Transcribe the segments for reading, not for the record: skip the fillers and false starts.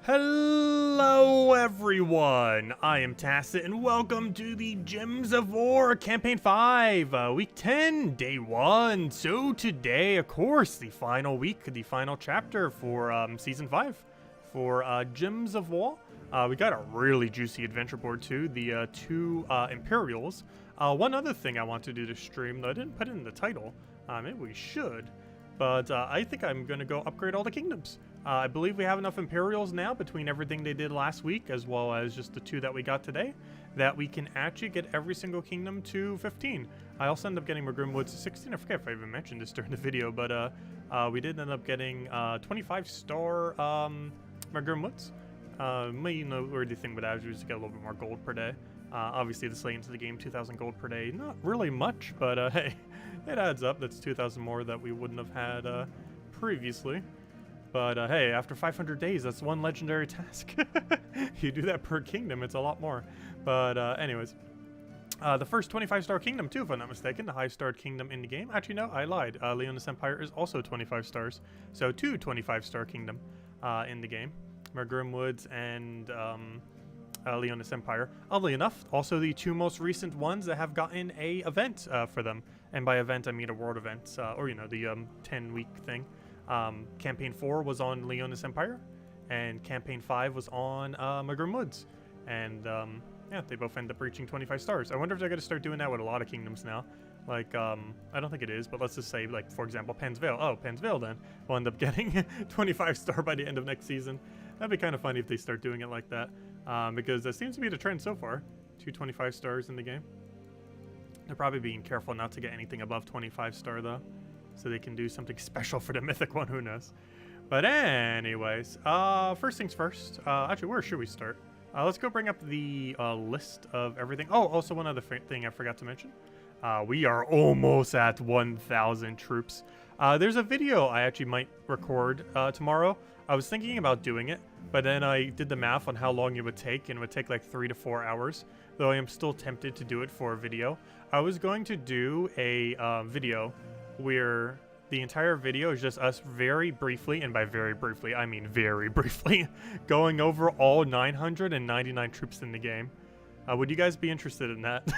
Hello everyone, I am Tacit and welcome to the Gems of War Campaign 5, Week 10, Day 1. So today, of course, the final week, the final chapter for Season 5 for Gems of War. We got a really juicy adventure board too, the two Imperials. One other thing I want to do to stream, though I didn't put it in the title, maybe we should, but I think I'm going to go upgrade all the kingdoms. I believe we have enough Imperials now between everything they did last week as well as just the two that we got today that we can actually get every single kingdom to 15. I also ended up getting RimWorld to 16. I forget if I even mentioned this during the video, but we did end up getting 25-star RimWorld. You know, where the thing with that is we just get a little bit more gold per day. Obviously, this late into the game, 2,000 gold per day, not really much, but hey, it adds up. That's 2,000 more that we wouldn't have had previously. But hey, after 500 days, that's one legendary task. You do that per kingdom, it's a lot more. But anyways, the first 25-star kingdom too, if I'm not mistaken, the highest-starred kingdom in the game. Actually, no, I lied. Leonis Empire is also 25 stars. So two 25-star kingdom in the game. Mergrim Woods and Leonis Empire. Oddly enough, also the two most recent ones that have gotten a event for them. And by event, I mean a world event, or you know, the 10-week thing. Campaign 4 was on Leonis Empire, and Campaign 5 was on Mergrim Woods. And yeah, they both end up reaching 25 stars. I wonder if they're going to start doing that with a lot of kingdoms now. Like, I don't think it is, but let's just say, like, for example, Pen's Vale. Oh, Pen's Vale then will end up getting 25 star by the end of next season. That'd be kind of funny if they start doing it like that, because that seems to be the trend so far. 25 stars in the game. They're probably being careful not to get anything above 25 star though, so they can do something special for the mythic one, who knows. But anyways, first things first, actually, where should we start? Let's go bring up the list of everything. Oh, also one other thing I forgot to mention. We are almost at 1,000 troops. There's a video I actually might record tomorrow. I was thinking about doing it, but then I did the math on how long it would take, and it would take like 3 to 4 hours, though I am still tempted to do it for a video. I was going to do a video where the entire video is just us very briefly, and by very briefly, I mean very briefly, going over all 999 troops in the game. Would you guys be interested in that?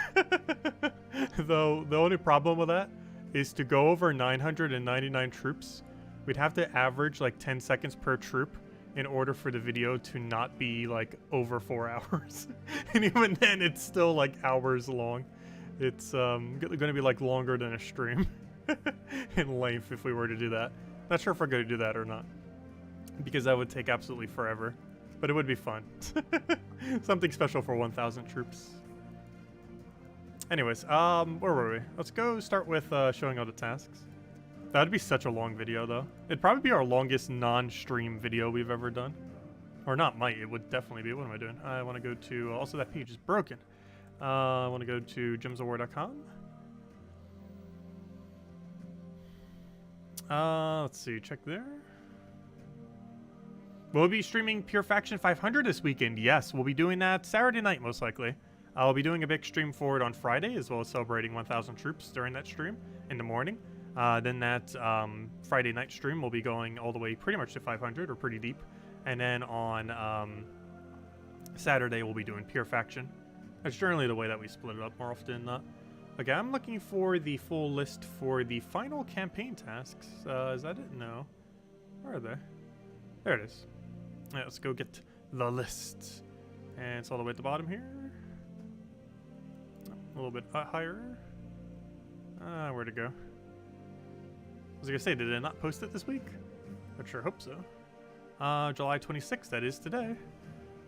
Though the only problem with that is to go over 999 troops, we'd have to average like 10 seconds per troop in order for the video to not be like over 4 hours. And even then, it's still like hours long. It's going to be like longer than a stream. In length if we were to do that. Not sure if we're going to do that or not, because that would take absolutely forever, but it would be fun. Something special for 1,000 troops. Anyways, where were we? Let's go start with showing all the tasks. That'd be such a long video though. It'd probably be our longest non-stream video we've ever done. Or not might, it would definitely be. What am I doing? I want to go to, also that page is broken. I want to go to gemsofwar.com. Let's see, check there. We'll be streaming Pure Faction 500 this weekend. Yes, we'll be doing that Saturday night, most likely. I'll be doing a big stream for it on Friday, as well as celebrating 1,000 troops during that stream in the morning. Then that Friday night stream will be going all the way pretty much to 500, or pretty deep. And then on Saturday, we'll be doing Pure Faction. That's generally the way that we split it up more often than not. Okay, I'm looking for the full list for the final campaign tasks. Is that it? No. Where are they? There it is. Yeah, let's go get the list. And it's all the way at the bottom here. A little bit higher. Where'd it go? I was gonna say, did I not post it this week? I sure hope so. July 26th, that is today.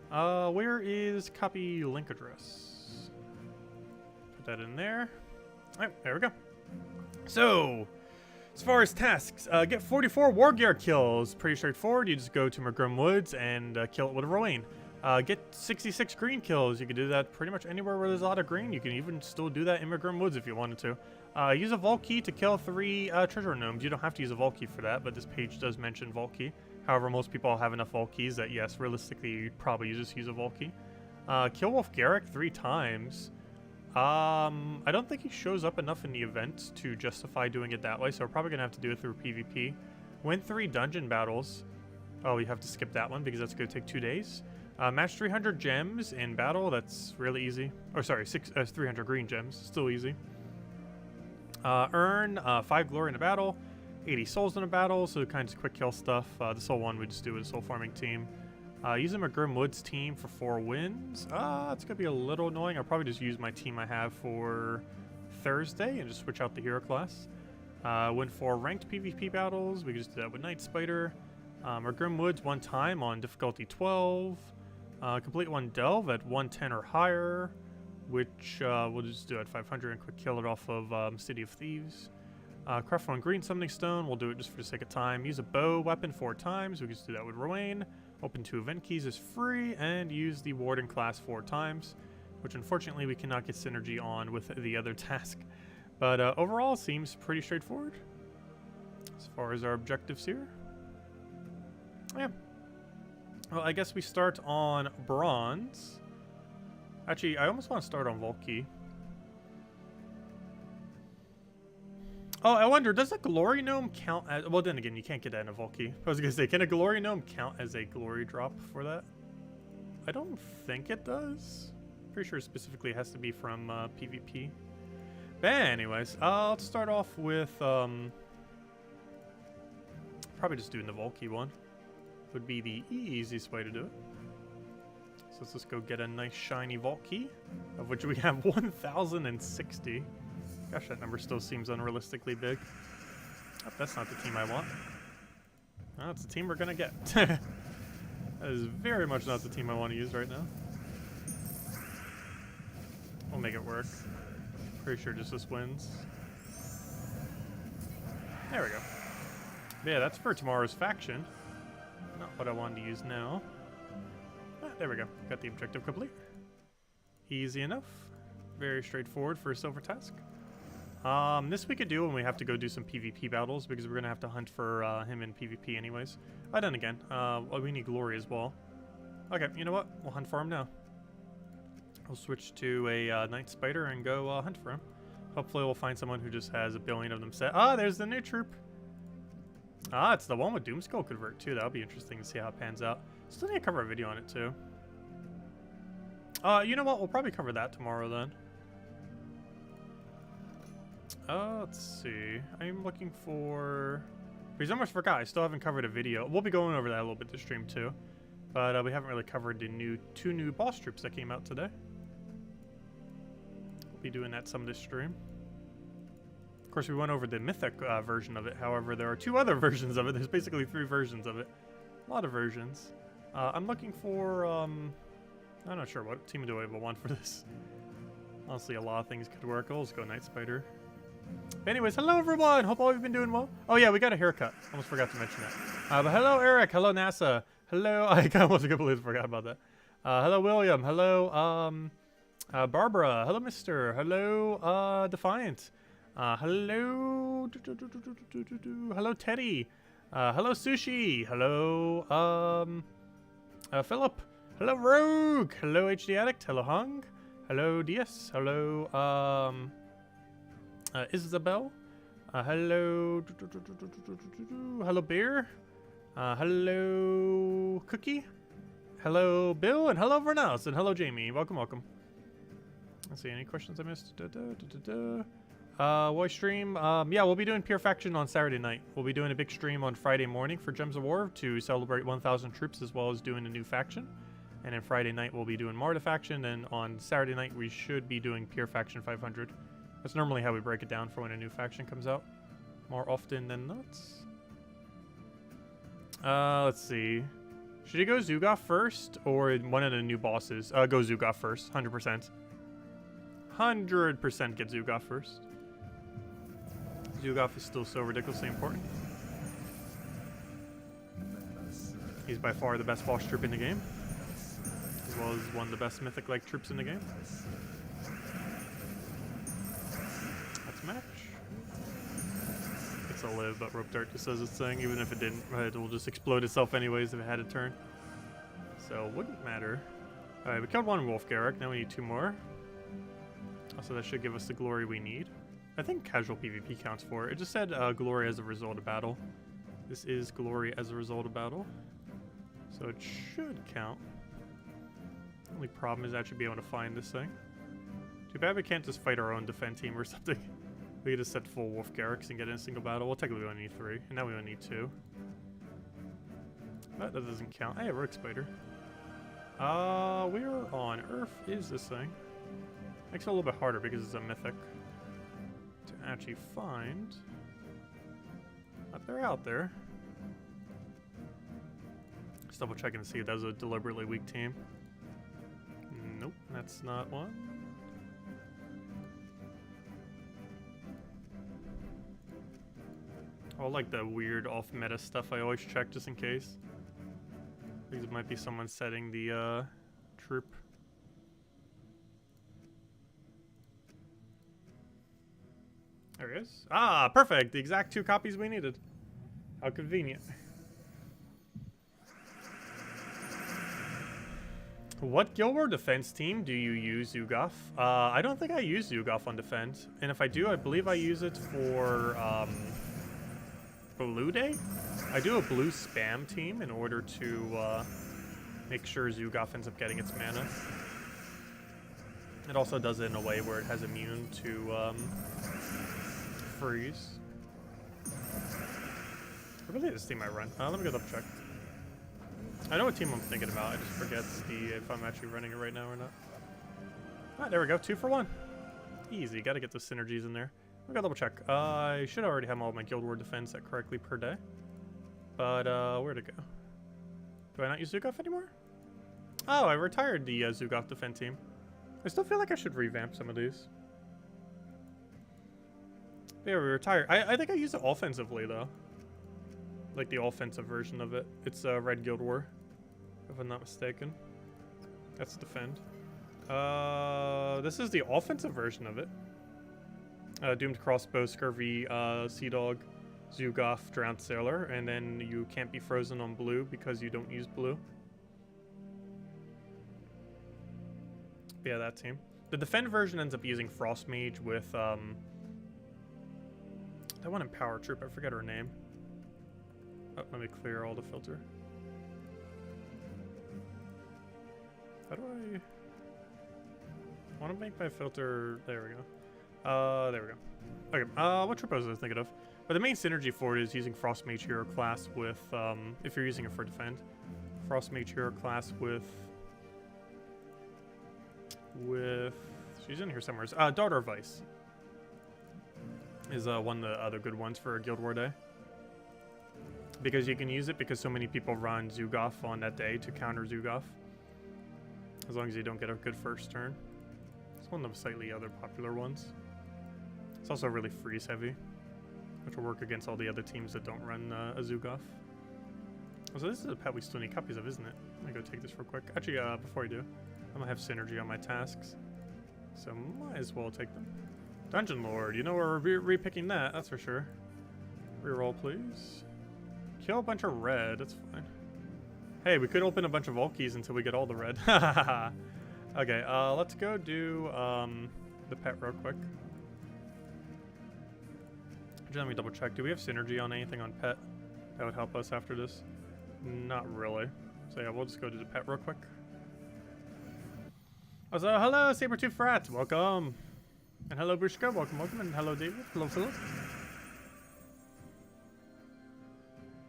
Where is copy link address? That in there. All right, there we go. So, as far as tasks, get 44 war gear kills. Pretty straightforward. You just go to Mergrim Woods and kill it with a Rowan. Get 66 green kills. You can do that pretty much anywhere where there's a lot of green. You can even still do that in Mergrim Woods if you wanted to. Use a vault key to kill 3 treasure gnomes. You don't have to use a vault key for that, but this page does mention vault key. However, most people have enough vault keys that, yes, realistically, you'd probably just use a vault key. Kill Wolf Garrick 3 times. I don't think he shows up enough in the event to justify doing it that way, so we're probably going to have to do it through PvP. Win 3 dungeon battles. Oh, we have to skip that one because that's going to take 2 days. Match 300 gems in battle. That's really easy. Or sorry, 300 green gems. Still easy. Earn 5 glory in a battle. 80 souls in a battle. So kind of quick kill stuff. The soul one we just do with a soul farming team. Using my RimWorld's team for 4 wins. It's going to be a little annoying. I'll probably just use my team I have for Thursday and just switch out the hero class. Win 4 ranked PvP battles. We can just do that with Night Spider. Our RimWorld's 1 time on difficulty 12. Complete 1 delve at 110 or higher, which we'll just do at 500 and quick kill it off of City of Thieves. Craft 1 green summoning stone. We'll do it just for the sake of time. Use a bow weapon 4 times. We can just do that with Rowan. Open 2 event keys is free, and use the Warden class 4 times, which unfortunately we cannot get synergy on with the other task. But overall, seems pretty straightforward as far as our objectives here. Yeah. Well, I guess we start on bronze. Actually, I almost want to start on Volky. Oh, I wonder, does a glory gnome count as... Well, then again, you can't get that in a Volky. I was going to say, can a glory gnome count as a glory drop for that? I don't think it does. Pretty sure specifically it has to be from PvP. But anyways, let's start off with... probably just doing the Volky one. Would be the easiest way to do it. So let's just go get a nice shiny vault key, of which we have 1,060. Gosh, that number still seems unrealistically big. Oh, that's not the team I want. Oh, it's the team we're gonna get. That is very much not the team I want to use right now. We'll make it work. Pretty sure just this wins. There we go. But yeah, that's for tomorrow's faction. Not what I wanted to use now. There we go. Got the objective complete. Easy enough. Very straightforward for a silver task. This we could do when we have to go do some PvP battles, because we're going to have to hunt for him in PvP anyways. Then again, we need glory as well. Okay, you know what? We'll hunt for him now. We'll switch to a Night Spider and go hunt for him. Hopefully we'll find someone who just has a billion of them set. There's the new troop. It's the one with Doomskull convert too. That'll be interesting to see how it pans out. Still need to cover a video on it too. You know what? We'll probably cover that tomorrow then. Let's see. I'm looking for... Because I almost forgot. I still haven't covered a video. We'll be going over that a little bit this stream too. But we haven't really covered the 2 new boss troops that came out today. We'll be doing that some of this stream. Of course, we went over the mythic version of it. However, there are 2 other versions of it. There's basically 3 versions of it. A lot of versions. I'm looking for... I'm not sure what team do I want for this. Honestly, a lot of things could work. I'll just go Night Spider. But anyways, hello everyone! Hope all of you have been doing well. Oh yeah, we got a haircut. Almost forgot to mention that. But hello Eric, hello NASA. Hello, I almost completely forgot about that. Hello William, hello Barbara, hello Mister, hello Defiant. Hello hello Teddy. Hello Sushi. Hello Philip. Hello Rogue. Hello HD Addict. Hello Hung. Hello DS. Hello Isabel. Hello hello Beer. Hello Cookie. Hello Bill, and hello Vernaus, and hello Jamie. Welcome, welcome. Let's see, any questions I missed? Why stream? Yeah, we'll be doing Pure Faction on Saturday night. We'll be doing a big stream on Friday morning for Gems of War to celebrate 1,000 troops, as well as doing a new faction. And then Friday night we'll be doing Marta Faction, and on Saturday night we should be doing Pure Faction 500. That's normally how we break it down for when a new faction comes out. More often than not. Let's see. Should he go Zugoff first, or one of the new bosses? Go Zugoff first, 100%. 100% get Zugoff first. Zugoff is still so ridiculously important. He's by far the best boss troop in the game, as well as one of the best mythic-like troops in the game. That's a match. It's a live, but Rope Dart just does its thing. Even if it didn't, it will just explode itself anyways if it had a turn. So, wouldn't matter. Alright, we killed 1 Wolf Garrick. Now we need 2 more. Also, that should give us the glory we need. I think casual PvP counts for it. It just said glory as a result of battle. This is glory as a result of battle. So it should count. Only problem is actually be able to find this thing. Too bad we can't just fight our own defend team or something. We could just set full Wolf Garrix and get in a single battle. Well, technically we only need 3, and now we only need 2. But that doesn't count. Hey, Rook Spider. Where on earth is this thing? Makes it a little bit harder because it's a mythic to actually find. But they're out there. Just double checking to see if that was a deliberately weak team. Nope, that's not one. I like the weird off-meta stuff. I always check just in case. Because it might be someone setting the troop. There he is. Ah, perfect. The exact 2 copies we needed. How convenient. What Guild War defense team do you use Zugaf? I don't think I use Zugaf on defend. And if I do, I believe I use it for Blue Day? I do a blue spam team in order to make sure Zugaf ends up getting its mana. It also does it in a way where it has immune to freeze. I believe this team I run. Let me go double check. I know what team I'm thinking about. I just forget if I'm actually running it right now or not. Alright, there we go. 2 for 1. Easy. Got to get those synergies in there. I gotta double check. I should already have all of my Guild War defense set correctly per day. But, where'd it go? Do I not use Zugaf anymore? Oh, I retired the Zugaf defense team. I still feel like I should revamp some of these. Yeah, we retired. I think I use it offensively, though. Like the offensive version of it. It's Red Guild War, if I'm not mistaken. That's defend. This is the offensive version of it. Doomed Crossbow, Scurvy, Sea Dog, Zugaf, Drowned Sailor, and then you can't be frozen on blue because you don't use blue. But yeah, that team. The defend version ends up using Frost Mage with that one in Power Troop. I forget her name. Oh, let me clear all the filter. How do I want to make my filter? There we go. There we go. Okay, what troop was I thinking of? But the main synergy for it is using Frost Mage Hero class with, if you're using it for defend, Frost Mage Hero class with, she's in here somewhere. Daughter of Vice is one of the other good ones for Guild War Day. Because you can use it because so many people run Zugaf on that day to counter Zugaf. As long as you don't get a good first turn. It's one of the slightly other popular ones. It's also really freeze heavy, which will work against all the other teams that don't run a Zugaf. So this is a pet we still need copies of, isn't it? Let me go take this real quick. Actually, before I do, I'm gonna have synergy on my tasks, so might as well take them. Dungeon Lord, you know we're repicking that, that's for sure. Reroll, please. Kill a bunch of red, that's fine. Hey, we could open a bunch of Valkies until we get all the red. Okay, let's go do the pet real quick. Let me double check. Do we have synergy on anything on pet that would help us after this? Not really. So yeah, we'll just go do the pet real quick. Oh, so hello, Sabertooth Frat, welcome. And hello, Bushka, welcome. And hello, David. Hello, Philip.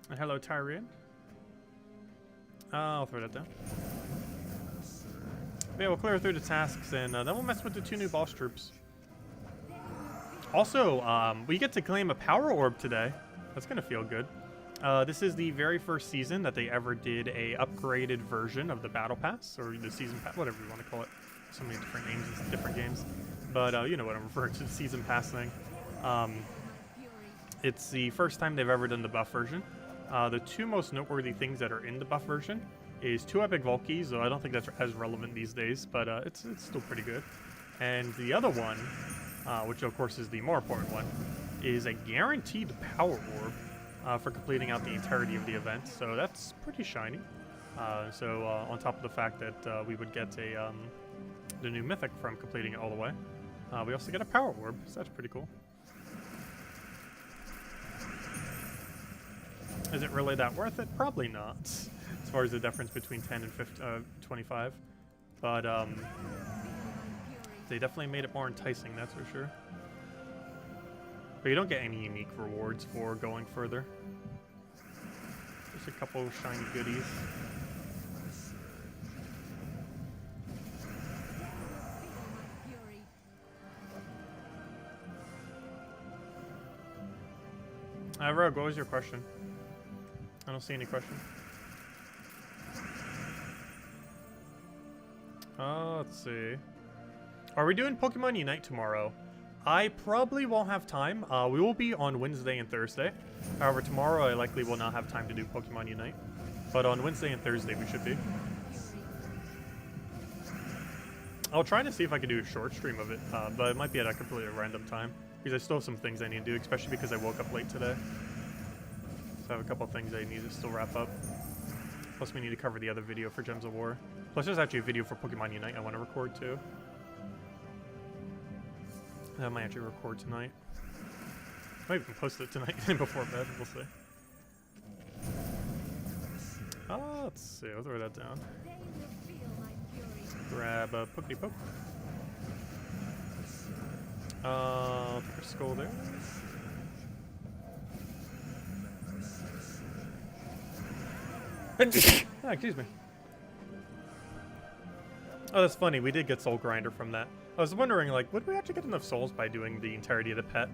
And hello, Tyrian. I'll throw that down. But yeah, we'll clear through the tasks, and then we'll mess with the 2 new boss troops. Also, we get to claim a power orb today. That's gonna feel good. This is the very first season that they ever did a upgraded version of the battle pass, or the season pass, whatever you want to call it. So many different names in different games. But you know what I'm referring to, the season pass thing. It's the first time they've ever done the buff version. The 2 most noteworthy things that are in the buff version is 2 epic Valkies, though I don't think that's as relevant these days, but it's still pretty good. And the other one, which of course is the more important one, is a guaranteed power orb for completing out the entirety of the event. So that's pretty shiny. On top of the fact that we would get the new mythic from completing it all the way, we also get a power orb, so that's pretty cool. Is it really that worth it? Probably not. as far as the difference between 10 and 25. But they definitely made it more enticing, that's for sure. But you don't get any unique rewards for going further. Just a couple shiny goodies. Rogue, what was your question? I don't see any question. Let's see. Are we doing Pokemon Unite tomorrow? I probably won't have time. We will be on Wednesday and Thursday. However, tomorrow I likely will not have time to do Pokemon Unite. But on Wednesday and Thursday we should be. I'll try to see if I can do a short stream of it, but it might be at a completely random time. Because I still have some things I need to do, especially because I woke up late today. So I have a couple things I need to still wrap up. Plus we need to cover the other video for Gems of War. Plus there's actually a video for Pokemon Unite I want to record too. I might actually record tonight. Might even post it tonight before bed, we'll see. Let's see, I'll throw that down. Grab a Pokety Poke. I'll take our skull there. Excuse me. Oh, that's funny. We did get Soul Grinder from that. I was wondering, like, would we actually get enough souls by doing the entirety of the pet?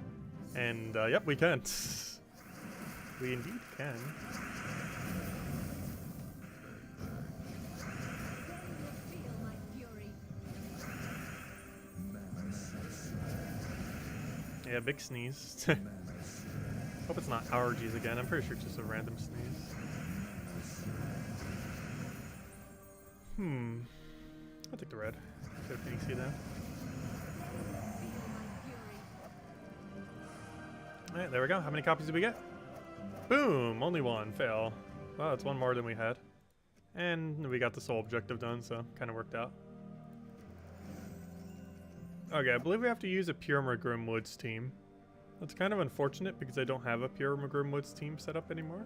And, yep, we can. We indeed can. Yeah, big sneeze. Hope it's not allergies again. I'm pretty sure it's just a random sneeze. I'll take the red. Get a Phoenix Seed down. Alright, there we go. How many copies did we get? Boom! Only one. Fail. Well, that's one more than we had. And we got the soul objective done, so kind of worked out. Okay, I believe we have to use a Pure Magrim Woods team. That's kind of unfortunate because I don't have a Pure Magrim Woods team set up anymore.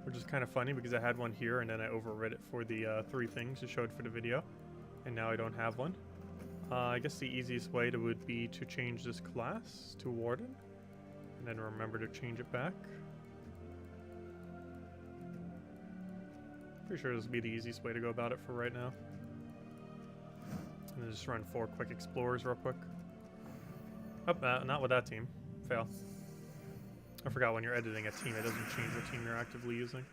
Which is kind of funny because I had one here and then I overrid it for the 3 things to show it for the video. And now I don't have one. I guess the easiest way would be to change this class to Warden. And then remember to change it back. Pretty sure this would be the easiest way to go about it for right now. And then just run 4 quick explorers real quick. Oh, not with that team. Fail. I forgot when you're editing a team, it doesn't change what team you're actively using.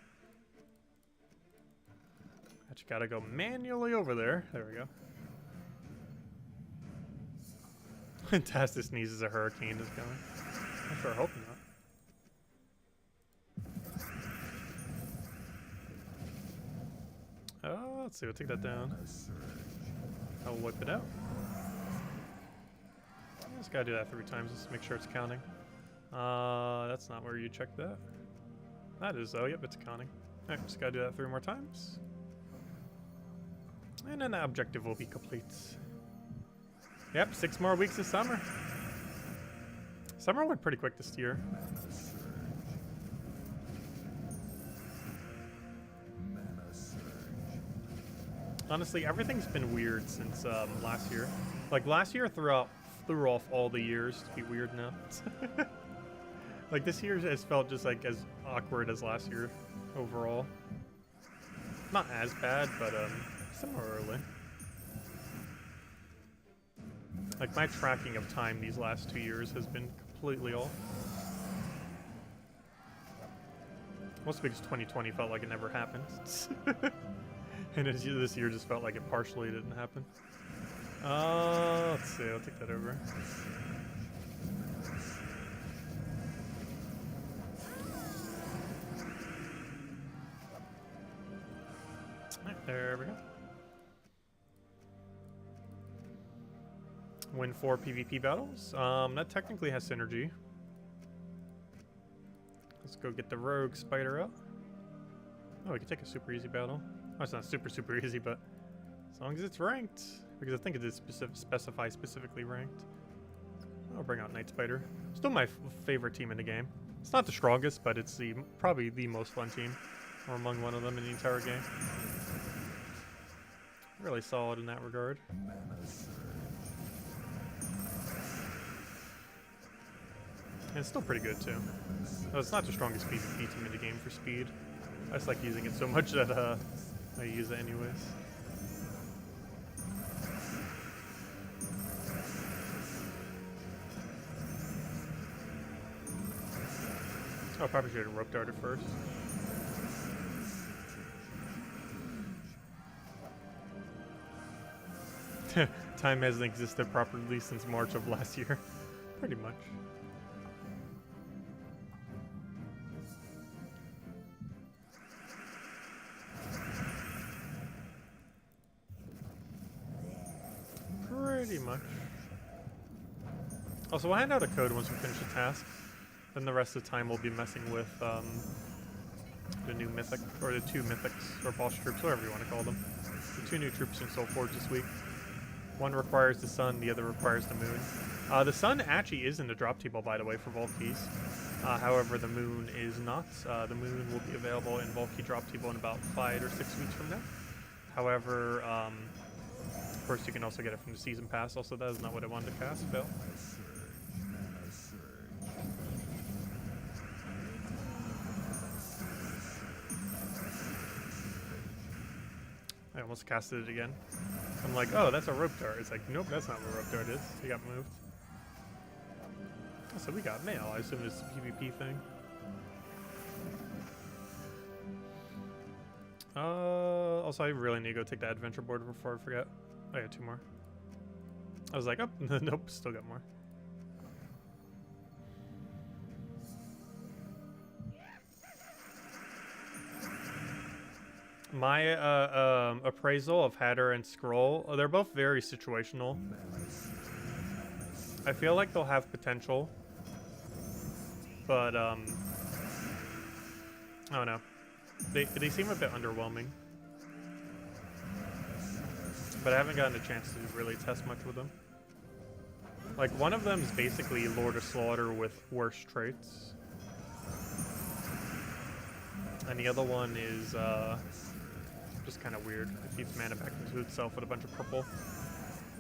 I just gotta go manually over there. There we go. Fantastic sneezes a hurricane is coming. I'm sure hoping not. Oh, let's see. We'll take that down. I'll whip it out. Just gotta do that 3 times just to make sure it's counting. That's not where you check that. That is though. Yep, it's counting. Alright, just gotta do that 3 more times. And then the objective will be complete. Yep, 6 more weeks of summer. Summer went pretty quick this year. Honestly, everything's been weird since last year. Like last year threw off all the years to be weird now. Like this year has felt just like as awkward as last year overall. Not as bad, but similarly. Like my tracking of time these last 2 years has been completely off. Mostly because 2020 felt like it never happened. And this year just felt like it partially didn't happen. Let's see, I'll take that over. Alright, there we go. Win 4 PvP battles. That technically has synergy. Let's go get the rogue spider out. Oh, we can take a super easy battle. Oh, it's not super easy, but as long as it's ranked. Because I think it is specify specifically ranked. I'll bring out Night Spider. Still my favorite team in the game. It's not the strongest, but it's probably the most fun team. or among one of them in the entire game. Really solid in that regard. And it's still pretty good too. Though it's not the strongest PvP team in the game for speed. I just like using it so much that I use it anyways. Oh, I probably should have rope darted first. Time hasn't existed properly since March of last year. Pretty much. Pretty much. Also, we'll hand out a code once we finish the task. Then the rest of the time we'll be messing with the new mythic, or the 2 mythics, or boss troops, whatever you want to call them. The 2 new troops in Soulforge this week. One requires the sun, the other requires the moon. The sun actually is in the drop table, by the way, for Vault keys. However, the moon is not. The moon will be available in Vault key drop table in about 5 or 6 weeks from now. However, of course, you can also get it from the season pass. Also, that is not what I wanted to cast, Phil. I almost casted it again. I'm like, oh, that's a rope dart. It's like, nope, that's not what rope dart is. He got moved. Oh, so we got mail. I assume it's a PvP thing. Also, I really need to go take that adventure board before I forget. Oh, yeah, 2 more. I was like, oh, nope, still got more. My appraisal of Hatter and Scroll, they're both very situational. I feel like they'll have potential, but I don't know. They seem a bit underwhelming, but I haven't gotten a chance to really test much with them. Like, one of them is basically Lord of Slaughter with worse traits, and the other one is just kind of weird. It feeds mana back into itself with a bunch of purple.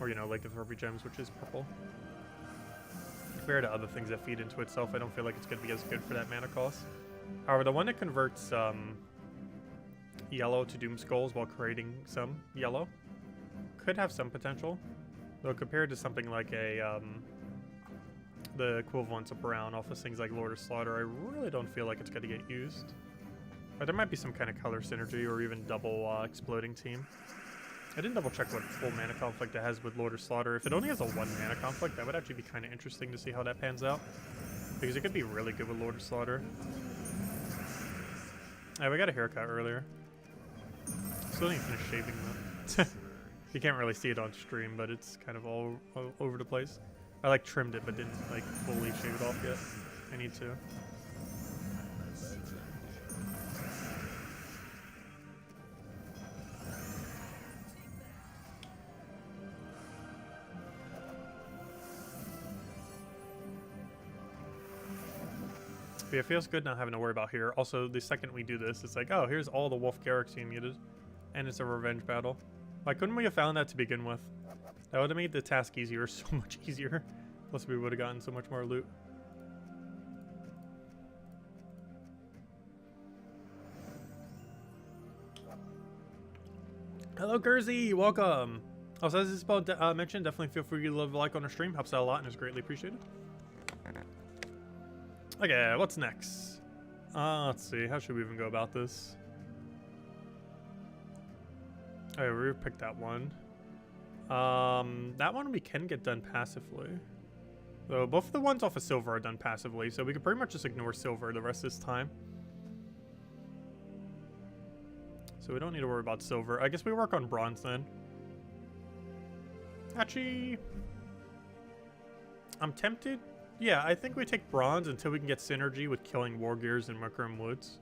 Or, you know, like the Trophy Gems, which is purple. Compared to other things that feed into itself, I don't feel like it's going to be as good for that mana cost. However, the one that converts yellow to Doom Skulls while creating some yellow could have some potential. Though compared to something like a the equivalents of brown off of things like Lord of Slaughter, I really don't feel like it's going to get used. But there might be some kind of color synergy or even double exploding team. I didn't double check what full mana conflict it has with Lord of Slaughter. If it only has a 1 mana conflict, that would actually be kind of interesting to see how that pans out. Because it could be really good with Lord of Slaughter. Hey, we got a haircut earlier. Still didn't finish shaving though. You can't really see it on stream, but it's kind of all over the place. I like trimmed it, but didn't like fully shave it off yet. I need to. But it feels good not having to worry about here. Also, the second we do this, it's like, oh, here's all the Wolf Garrix you needed. And it's a revenge battle. Why couldn't we have found that to begin with? That would have made the task easier, so much easier. Plus we would have gotten so much more loot. Hello, Gurzy, welcome. Also, as Isabel mentioned, definitely feel free to leave a like on our stream. Helps out a lot and is greatly appreciated. Okay, what's next? Let's see. How should we even go about this? Okay, we picked that one. That one we can get done passively. So both of the ones off of silver are done passively, so we could pretty much just ignore silver the rest of this time. So we don't need to worry about silver. I guess we work on bronze then. Actually, I'm tempted. Yeah, I think we take bronze until we can get synergy with killing War Gears in Murkram Woods.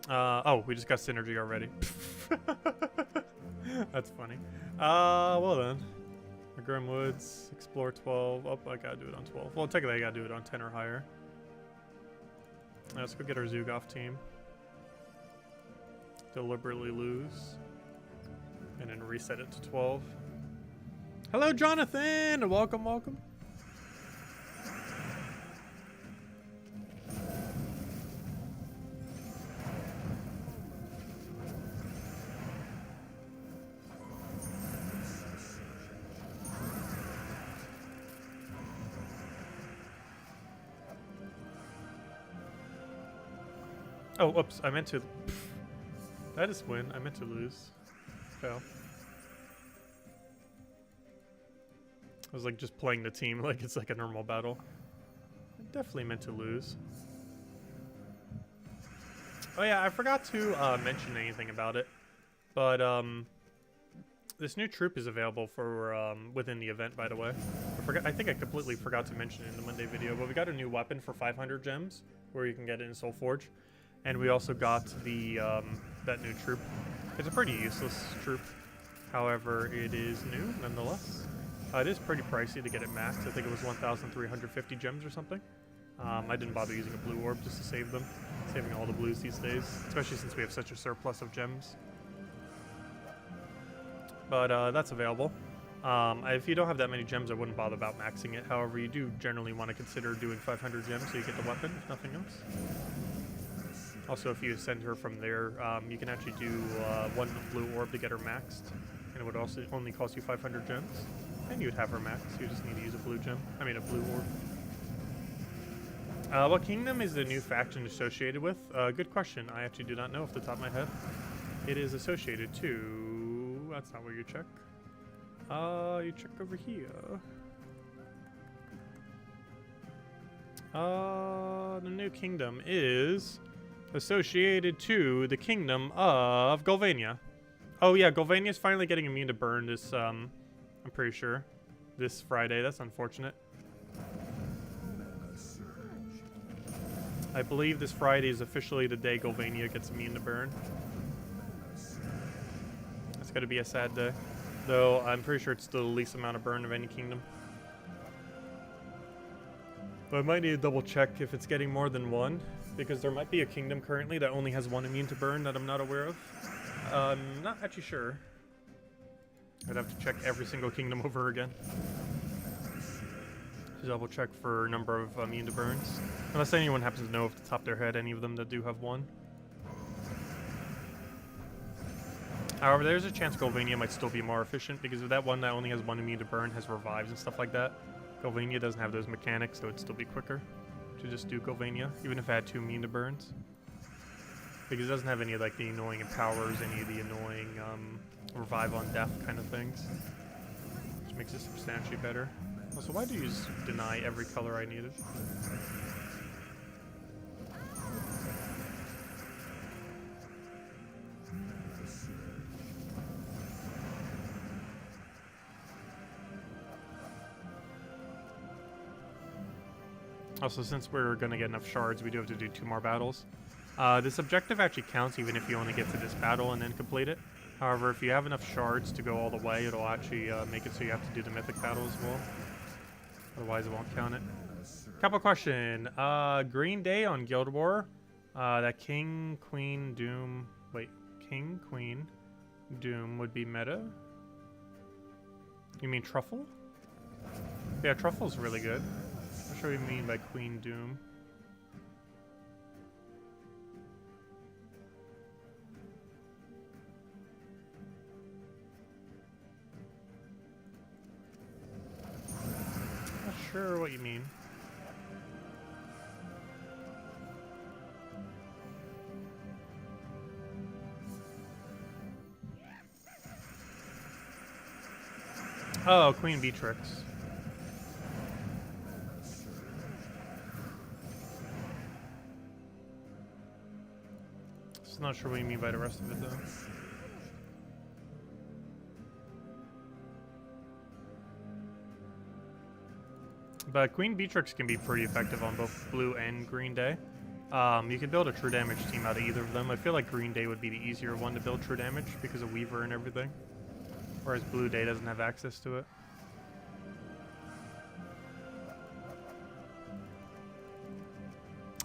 Oh, we just got synergy already. That's funny. Well then. Murkram Woods, explore 12. Oh, I gotta do it on 12. Well, technically I gotta do it on 10 or higher. Let's go get our Zugoff team. Deliberately lose. And then reset it to 12. Hello, Jonathan! Welcome, welcome. Oh, oops, I meant to... I just win. I meant to lose. Fail. I was like just playing the team like it's like a normal battle. I definitely meant to lose. Oh yeah, I forgot to mention anything about it. But this new troop is available for within the event, by the way. I think I completely forgot to mention it in the Monday video, but we got a new weapon for 500 gems where you can get it in Soulforge. And we also got the that new troop. It's a pretty useless troop. However, it is new nonetheless. It is pretty pricey to get it maxed. I think it was 1,350 gems or something. I didn't bother using a blue orb just to save them. Saving all the blues these days, especially since we have such a surplus of gems. But that's available. If you don't have that many gems, I wouldn't bother about maxing it. However, you do generally want to consider doing 500 gems so you get the weapon, if nothing else. Also, if you send her from there, you can actually do one blue orb to get her maxed. And it would also only cost you 500 gems. And you would have her maxed. You just need to use a blue gem. I mean, a blue orb. What kingdom is the new faction associated with? Good question. I actually do not know off the top of my head. It is associated to... That's not where you check. You check over here. The new kingdom is... associated to the kingdom of Golvania. Oh yeah, Golvania's finally getting immune to burn this, I'm pretty sure, this Friday. That's unfortunate. I believe this Friday is officially the day Golvania gets immune to burn. It's gonna be a sad day. Though, I'm pretty sure it's still the least amount of burn of any kingdom. But I might need to double check if it's getting more than one. Because there might be a kingdom currently that only has one immune to burn that I'm not aware of. I'm not actually sure. I'd have to check every single kingdom over again. To double check for number of immune to burns. Unless anyone happens to know off the top of their head any of them that do have one. However, there's a chance Golvania might still be more efficient because of that one that only has one immune to burn has revives and stuff like that. Golvania doesn't have those mechanics, so it'd still be quicker to just do Golvania, even if I had 2 immune to burns. Because it doesn't have any of like the annoying empowers, any of the annoying revive on death kind of things. Which makes it substantially better. Also, why do you just deny every color I needed? Also, since we're going to get enough shards, we do have to do 2 more battles. This objective actually counts even if you only get to this battle and then complete it. However, if you have enough shards to go all the way, it'll actually make it so you have to do the mythic battle as well. Otherwise, it won't count it. Couple question. Green Day on Guild War. That King, Queen, Doom... Wait. King, Queen, Doom would be meta? You mean Truffle? Yeah, Truffle's really good. I'm not sure what you mean by Queen Doom. Not sure what you mean. Oh, Queen Beatrix. Just not sure what you mean by the rest of it, though. But Queen Beatrix can be pretty effective on both Blue and Green Day. You can build a true damage team out of either of them. I feel like Green Day would be the easier one to build true damage because of Weaver and everything. Whereas Blue Day doesn't have access to it.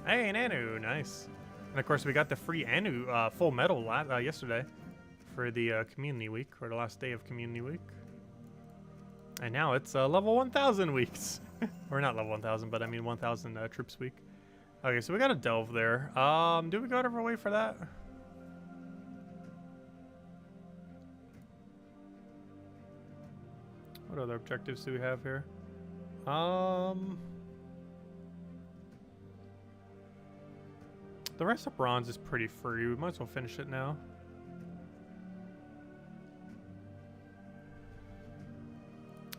Hey, an Anu, nice. And of course, we got the free Anu full metal yesterday for the community week, or the last day of community week. And now it's level 1,000 weeks. Or not level 1,000, but I mean 1,000 troops week. Okay, so we got a delve there. Do we go out of our way for that? What other objectives do we have here? The rest of bronze is pretty free. We might as well finish it now.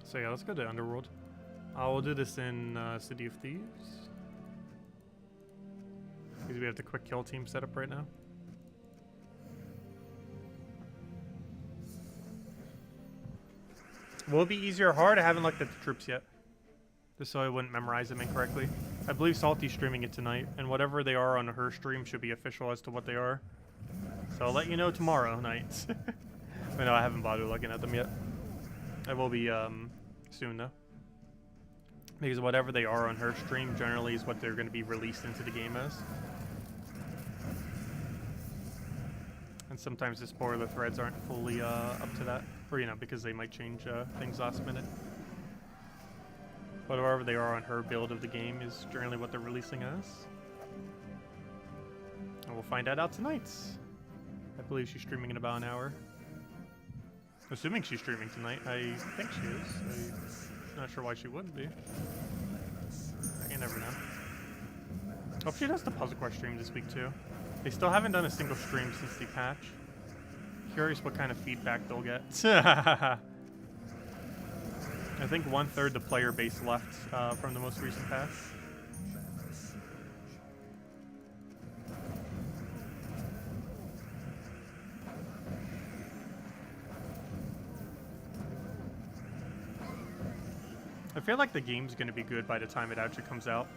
So yeah, let's go to Underworld. We'll do this in City of Thieves. Because we have the quick kill team set up right now. Will it be easier or hard? I haven't looked at the troops yet. Just so I wouldn't memorize them incorrectly. I believe Salty's streaming it tonight, and whatever they are on her stream should be official as to what they are. So I'll let you know tomorrow night. But no, I haven't bothered looking at them yet. I will be soon though. Because whatever they are on her stream generally is what they're going to be released into the game as. And sometimes the spoiler threads aren't fully up to that. Or, you know, because they might change things last minute. But whatever they are on her build of the game is generally what they're releasing as. And we'll find that out tonight. I believe she's streaming in about an hour. Assuming she's streaming tonight. I think she is. I'm not sure why she wouldn't be. You never know. Hope she does the puzzle quest stream this week too. They still haven't done a single stream since the patch. Curious what kind of feedback they'll get. I think 1/3 the player base left from the most recent patch. I feel like the game's going to be good by the time it actually comes out,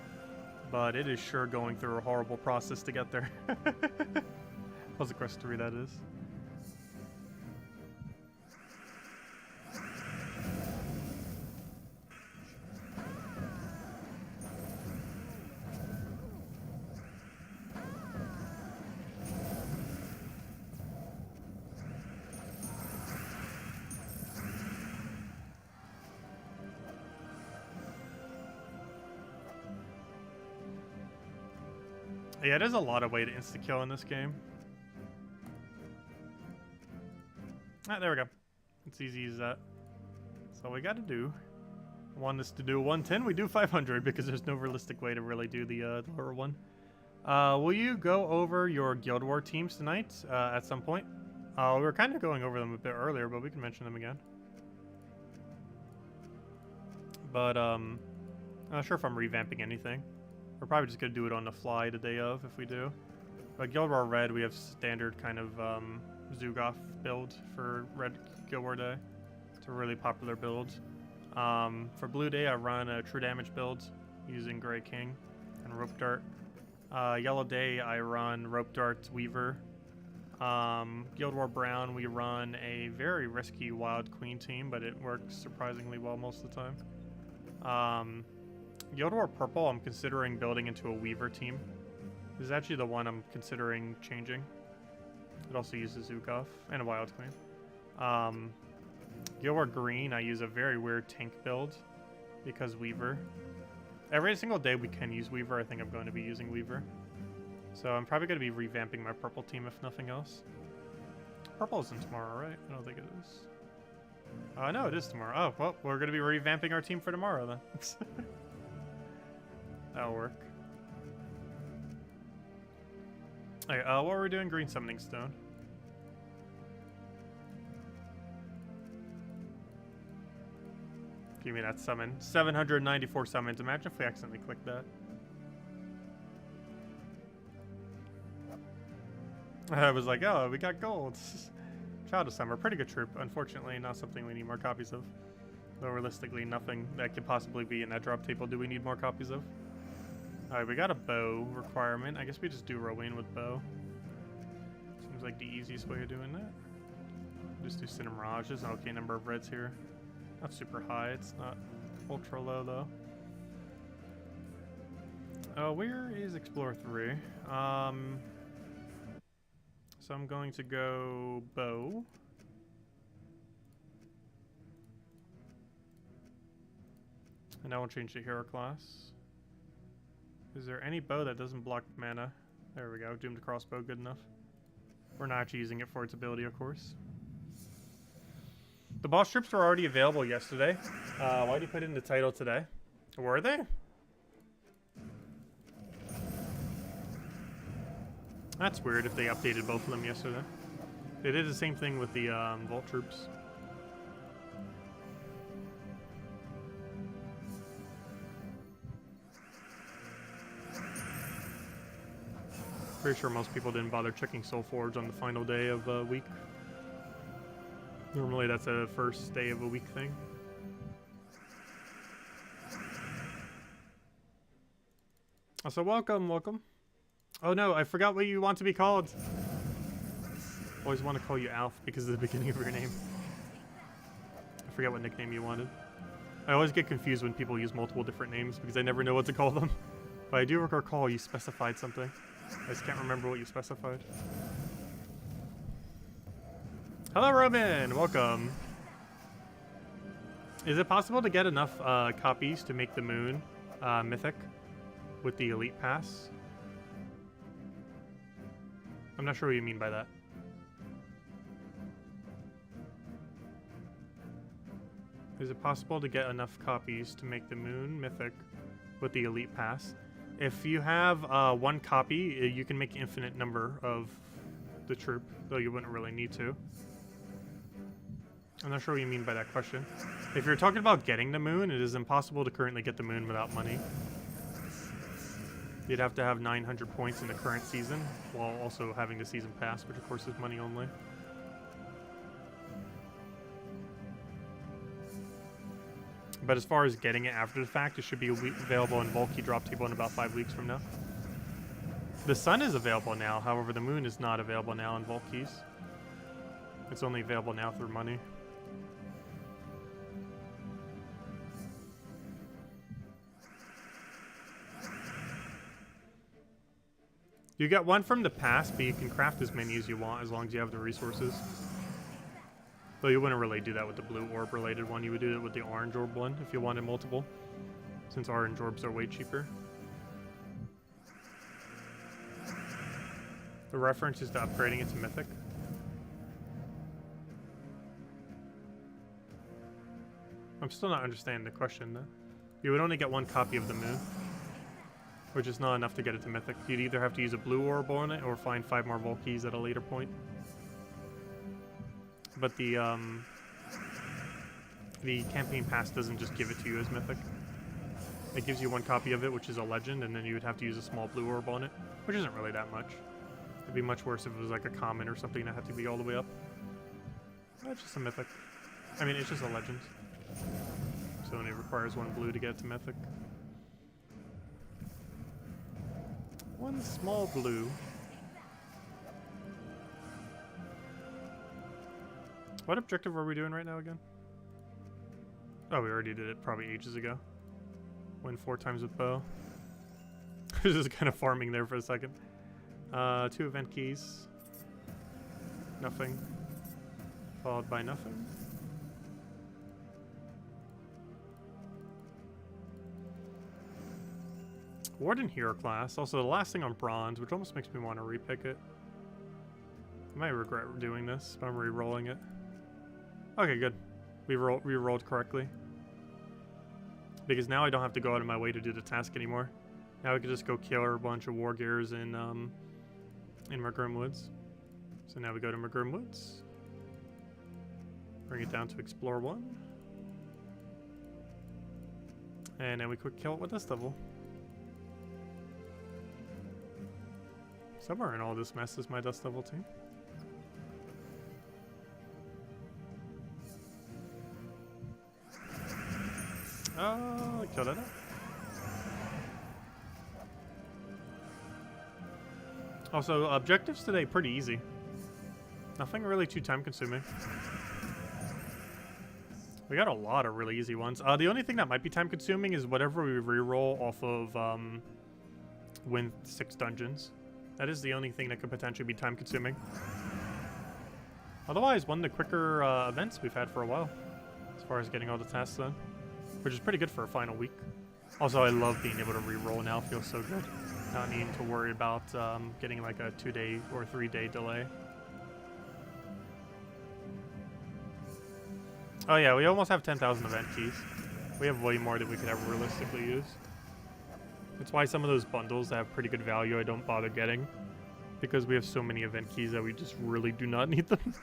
but it is sure going through a horrible process to get there. Puzzle Quest 3, that is. Yeah, there's a lot of way to insta-kill in this game. Ah, there we go. It's easy as that. That's all we gotta do. I want us to do 110, we do 500 because there's no realistic way to really do the lower one. Will you go over your Guild War teams tonight at some point? We were kind of going over them a bit earlier, but we can mention them again. But I'm not sure if I'm revamping anything. We're probably just going to do it on the fly the day of, if we do. But Guild War Red, we have standard kind of Zugoff build for Red Guild War Day. It's a really popular build. For Blue Day, I run a True Damage build using Grey King and Rope Dart. Yellow Day, I run Rope Dart Weaver. Guild War Brown, we run a very risky Wild Queen team, but it works surprisingly well most of the time. Guild War Purple, I'm considering building into a Weaver team. This is actually the one I'm considering changing. It also uses Zugoff and a Wild Queen. Guild War Green, I use a very weird tank build because Weaver. Every single day we can use Weaver, I think I'm going to be using Weaver. So I'm probably going to be revamping my purple team if nothing else. Purple isn't tomorrow, right? I don't think it is. No, it is tomorrow. Oh, well, we're going to be revamping our team for tomorrow then. That'll work. Okay, what were we doing? Green Summoning Stone. Give me that summon. 794 summons. Imagine if we accidentally clicked that. I was like, oh, we got gold. Child of Summer. Pretty good troop. Unfortunately, not something we need more copies of. Though realistically, nothing that could possibly be in that drop table do we need more copies of. Alright, we got a bow requirement. I guess we just do Rowan with bow. Seems like the easiest way of doing that. Just do Sin Mirage. There's an okay number of reds here. Not super high. It's not ultra low, though. Where is Explorer 3? So I'm going to go bow. And I will change the hero class. Is there any bow that doesn't block mana? There we go, doomed crossbow, good enough. We're not actually using it for its ability, of course. The boss troops were already available yesterday. Why did you put it in the title today? Were they? That's weird if they updated both of them yesterday. They did the same thing with the Vault troops. Pretty sure most people didn't bother checking Soulforge on the final day of a week. Normally that's a first day of a week thing. So welcome, welcome. Oh no, I forgot what you want to be called. Always want to call you Alf because of the beginning of your name. I forget what nickname you wanted. I always get confused when people use multiple different names because I never know what to call them. But I do recall you specified something. I just can't remember what you specified. Hello, Roman. Welcome. Is it possible to get enough copies to make the moon mythic with the elite pass? I'm not sure what you mean by that. Is it possible to get enough copies to make the moon mythic with the elite pass? If you have one copy, you can make an infinite number of the troop, though you wouldn't really need to. I'm not sure what you mean by that question. If you're talking about getting the moon, it is impossible to currently get the moon without money. You'd have to have 900 points in the current season, while also having the season pass, which of course is money only. But as far as getting it after the fact, it should be available in Vault Key drop table in about 5 weeks from now. The sun is available now, however the moon is not available now in Vault Keys. It's only available now through money. You get one from the past, but you can craft as many as you want as long as you have the resources. Though you wouldn't really do that with the blue orb related one, you would do it with the orange orb one if you wanted multiple, since orange orbs are way cheaper. The reference is to upgrading it to mythic. I'm still not understanding the question though. You would only get one copy of the moon, which is not enough to get it to mythic. You'd either have to use a blue orb on it or find 5 more Vault keys at a later point. But the campaign pass doesn't just give it to you as mythic. It gives you one copy of it, which is a legend, and then you would have to use a small blue orb on it, which isn't really that much. It'd be much worse if it was like a common or something that had to be all the way up. It's just a mythic. I mean, it's just a legend. So it only requires one blue to get to mythic. One small blue. What objective are we doing right now again? Oh, we already did it probably ages ago. Win 4 times with bow. I was just kind of farming there for a second. 2 event keys. Nothing. Followed by nothing. Warden Hero class. Also the last thing on bronze, which almost makes me want to repick it. I might regret doing this, but I'm re-rolling it. Okay, good. We rolled correctly. Because now I don't have to go out of my way to do the task anymore. Now I can just go kill a bunch of war gears in Magrim Woods. So now we go to Magrim Woods. Bring it down to Explore 1. And then we quick kill it with this level. Somewhere in all this mess is my dust level team. Kill that up. Also, objectives today pretty easy. Nothing really too time consuming. We got a lot of really easy ones. The only thing that might be time consuming is whatever we reroll off of win 6 dungeons. That is the only thing that could potentially be time consuming. Otherwise, one of the quicker events we've had for a while, as far as getting all the tasks done, which is pretty good for a final week. Also, I love being able to re-roll now. It feels so good. Not needing to worry about getting like a 2-day or 3-day delay. Oh yeah, we almost have 10,000 event keys. We have way more than we could ever realistically use. That's why some of those bundles that have pretty good value I don't bother getting. Because we have so many event keys that we just really do not need them.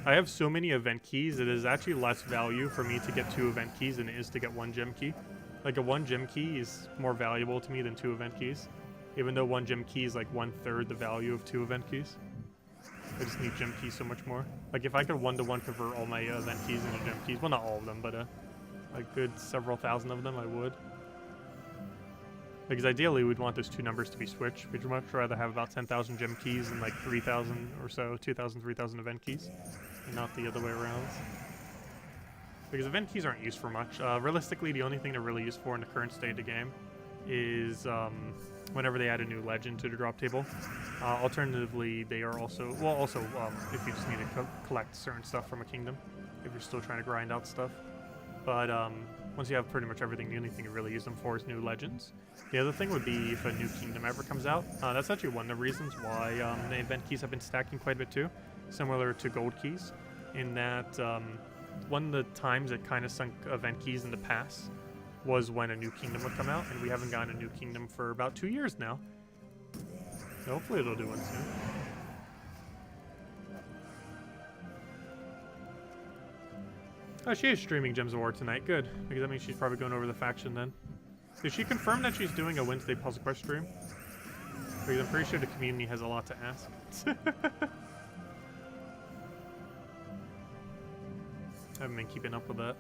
I have so many event keys, it is actually less value for me to get 2 event keys than it is to get 1 gem key. Like a 1 gem key is more valuable to me than 2 event keys. Even though 1 gem key is like 1/3 the value of 2 event keys. I just need gem keys so much more. Like if I could 1-to-1 convert all my event keys into gem keys, well not all of them, but a good several thousand of them I would. Because ideally we'd want those 2 numbers to be switched. We'd much rather have about 10,000 gem keys and like 3,000 or so, 2,000, 3,000 event keys. And not the other way around. Because event keys aren't used for much. Realistically, the only thing they're really used for in the current state of the game is whenever they add a new legend to the drop table. Alternatively, they are also, if you just need to collect certain stuff from a kingdom, if you're still trying to grind out stuff. But once you have pretty much everything, the only thing you really use them for is new legends. The other thing would be if a new kingdom ever comes out. That's actually one of the reasons why the event keys have been stacking quite a bit too, similar to gold keys, in that one of the times it kind of sunk event keys in the past was when a new kingdom would come out, and we haven't gotten a new kingdom for about 2 years now. So hopefully it'll do one soon. Oh, she is streaming Gems of War tonight. Good, because that means she's probably going over the faction then. Did she confirm that she's doing a Wednesday puzzle quest stream? Because I'm pretty sure the community has a lot to ask. I haven't been keeping up with that.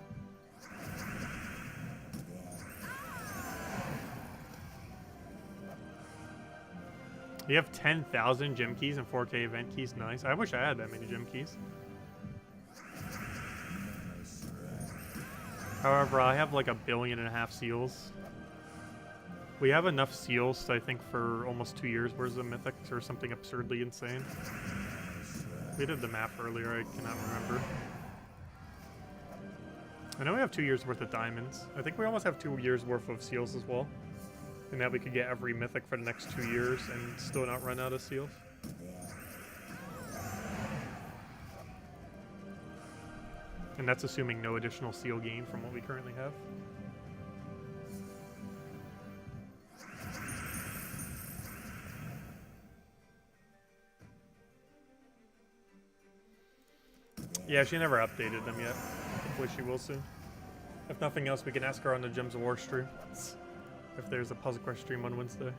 You have 10,000 gem keys and 4K event keys. Nice. I wish I had that many gem keys. However, I have like 1.5 billion seals. We have enough seals, I think, for almost 2 years worth of mythics or something absurdly insane. We did the math earlier, I cannot remember. I know we have 2 years worth of diamonds. I think we almost have 2 years worth of seals as well. And that we could get every mythic for the next 2 years and still not run out of seals. And that's assuming no additional seal gain from what we currently have. Yeah, she never updated them yet. Hopefully she will soon. If nothing else, we can ask her on the Gems of War stream. If there's a puzzle quest stream on Wednesday.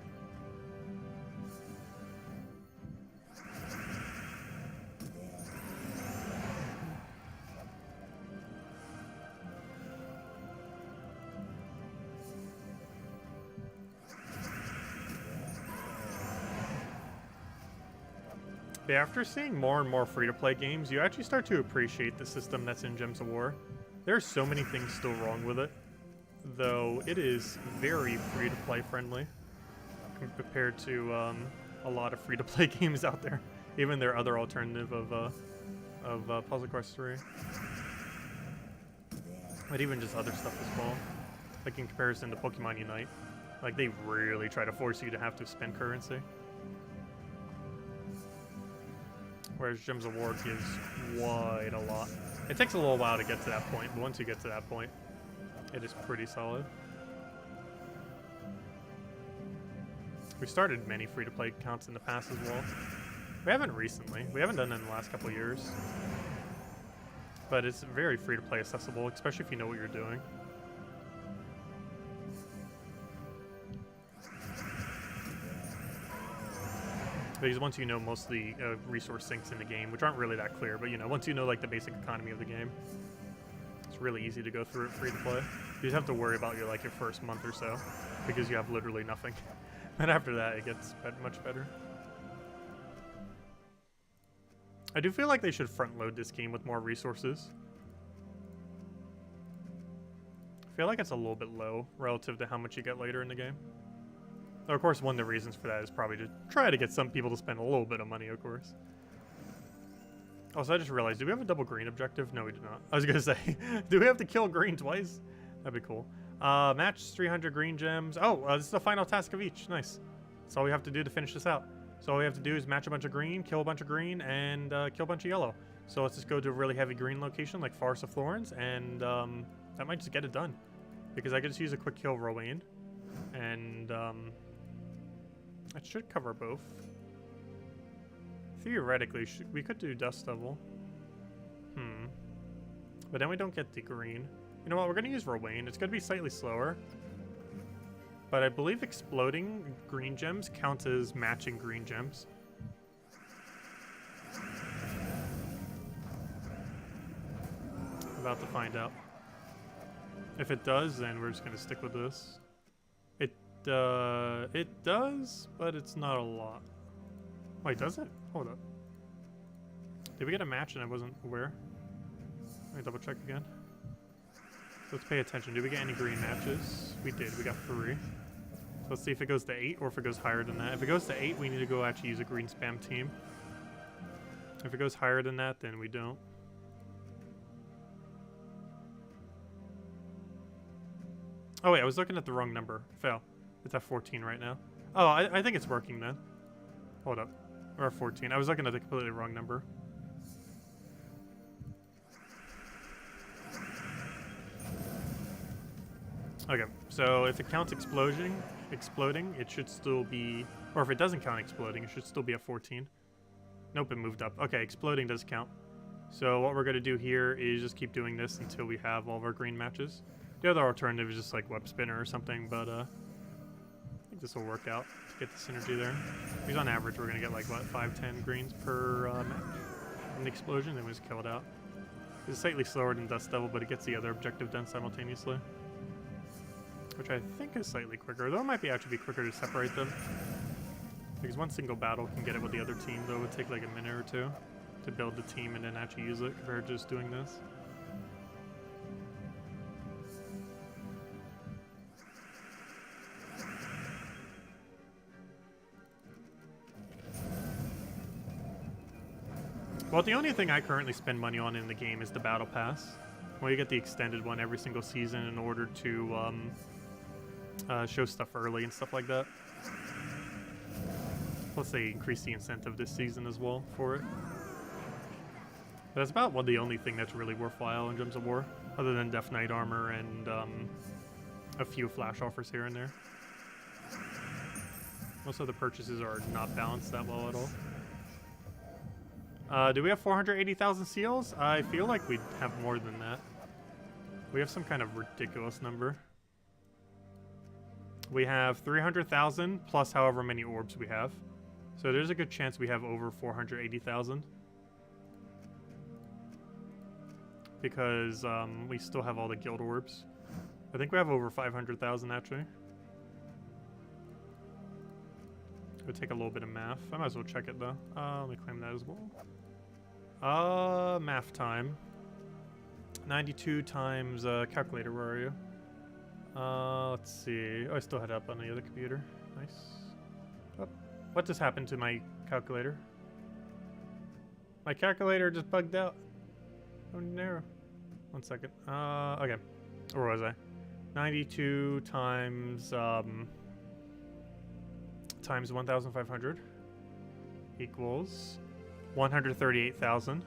But after seeing more and more free-to-play games, you actually start to appreciate the system that's in Gems of War. There are so many things still wrong with it, though it is very free-to-play friendly compared to a lot of free-to-play games out there. Even their other alternative of Puzzle Quest 3. But even just other stuff as well. Like in comparison to Pokemon Unite. Like they really try to force you to have to spend currency. Whereas Gems of War gives quite a lot. It takes a little while to get to that point, but once you get to that point, it is pretty solid. We started many free-to-play accounts in the past as well. We haven't recently. We haven't done it in the last couple of years. But it's very free-to-play accessible, especially if you know what you're doing. Because once you know most of the resource sinks in the game, which aren't really that clear, but you know, once you know like the basic economy of the game, it's really easy to go through it free to play. You just have to worry about your first month or so, because you have literally nothing. And after that, it gets much better. I do feel like they should front load this game with more resources. I feel like it's a little bit low relative to how much you get later in the game. Of course, one of the reasons for that is probably to try to get some people to spend a little bit of money, of course. Also, I just realized, do we have a double green objective? No, we do not. I was going to say, do we have to kill green twice? That'd be cool. Match 300 green gems. Oh, this is the final task of each. Nice. That's all we have to do to finish this out. So all we have to do is match a bunch of green, kill a bunch of green, and kill a bunch of yellow. So let's just go to a really heavy green location like Forest of Thorns, and that might just get it done. Because I could just use a quick kill Rowan, and it should cover both. Theoretically, we could do Dust Devil. But then we don't get the green. You know what, we're going to use Rowan. It's going to be slightly slower. But I believe exploding green gems count as matching green gems. About to find out. If it does, then we're just going to stick with this. It does, but it's not a lot. Wait, does it? Hold up. Did we get a match and I wasn't aware? Let me double check again. Let's pay attention. Did we get any green matches? We did. We got 3. So let's see if it goes to 8 or if it goes higher than that. If it goes to 8, we need to go actually use a green spam team. If it goes higher than that, then we don't. Oh wait, I was looking at the wrong number. Fail. It's at 14 right now. Oh, I think it's working then. Hold up. Or 14. I was looking at the completely wrong number. Okay, so if it counts exploding, it should still be, or if it doesn't count exploding, it should still be at 14. Nope, it moved up. Okay, exploding does count. So what we're going to do here is just keep doing this until we have all of our green matches. The other alternative is just like web spinner or something, but I think this will work out to get the synergy there. Because on average, we're going to get like, what, 5-10 greens per match from the explosion, then we just kill it out. It's slightly slower than Dust Devil, but it gets the other objective done simultaneously. Which I think is slightly quicker, though it might be actually be quicker to separate them. Because one single battle can get it with the other team, though it would take like a minute or two to build the team and then actually use it compared to just doing this. Well, the only thing I currently spend money on in the game is the Battle Pass. Well, you get the extended one every single season in order to show stuff early and stuff like that. Plus they increase the incentive this season as well for it. But that's about the only thing that's really worthwhile in Gems of War, other than Death Knight armor and a few flash offers here and there. Most of the purchases are not balanced that well at all. Do we have 480,000 seals? I feel like we have more than that. We have some kind of ridiculous number. We have 300,000 plus however many orbs we have. So there's a good chance we have over 480,000. Because we still have all the guild orbs. I think we have over 500,000 actually. It would take a little bit of math. I might as well check it though. Let me claim that as well. Math time. 92 times calculator, where are you? Let's see. Oh, I still had it up on the other computer. Nice. Oh, what just happened to my calculator? My calculator just bugged out. Oh no. 1 second. Okay. Where was I? 92 times times 1,500 equals 138,000. And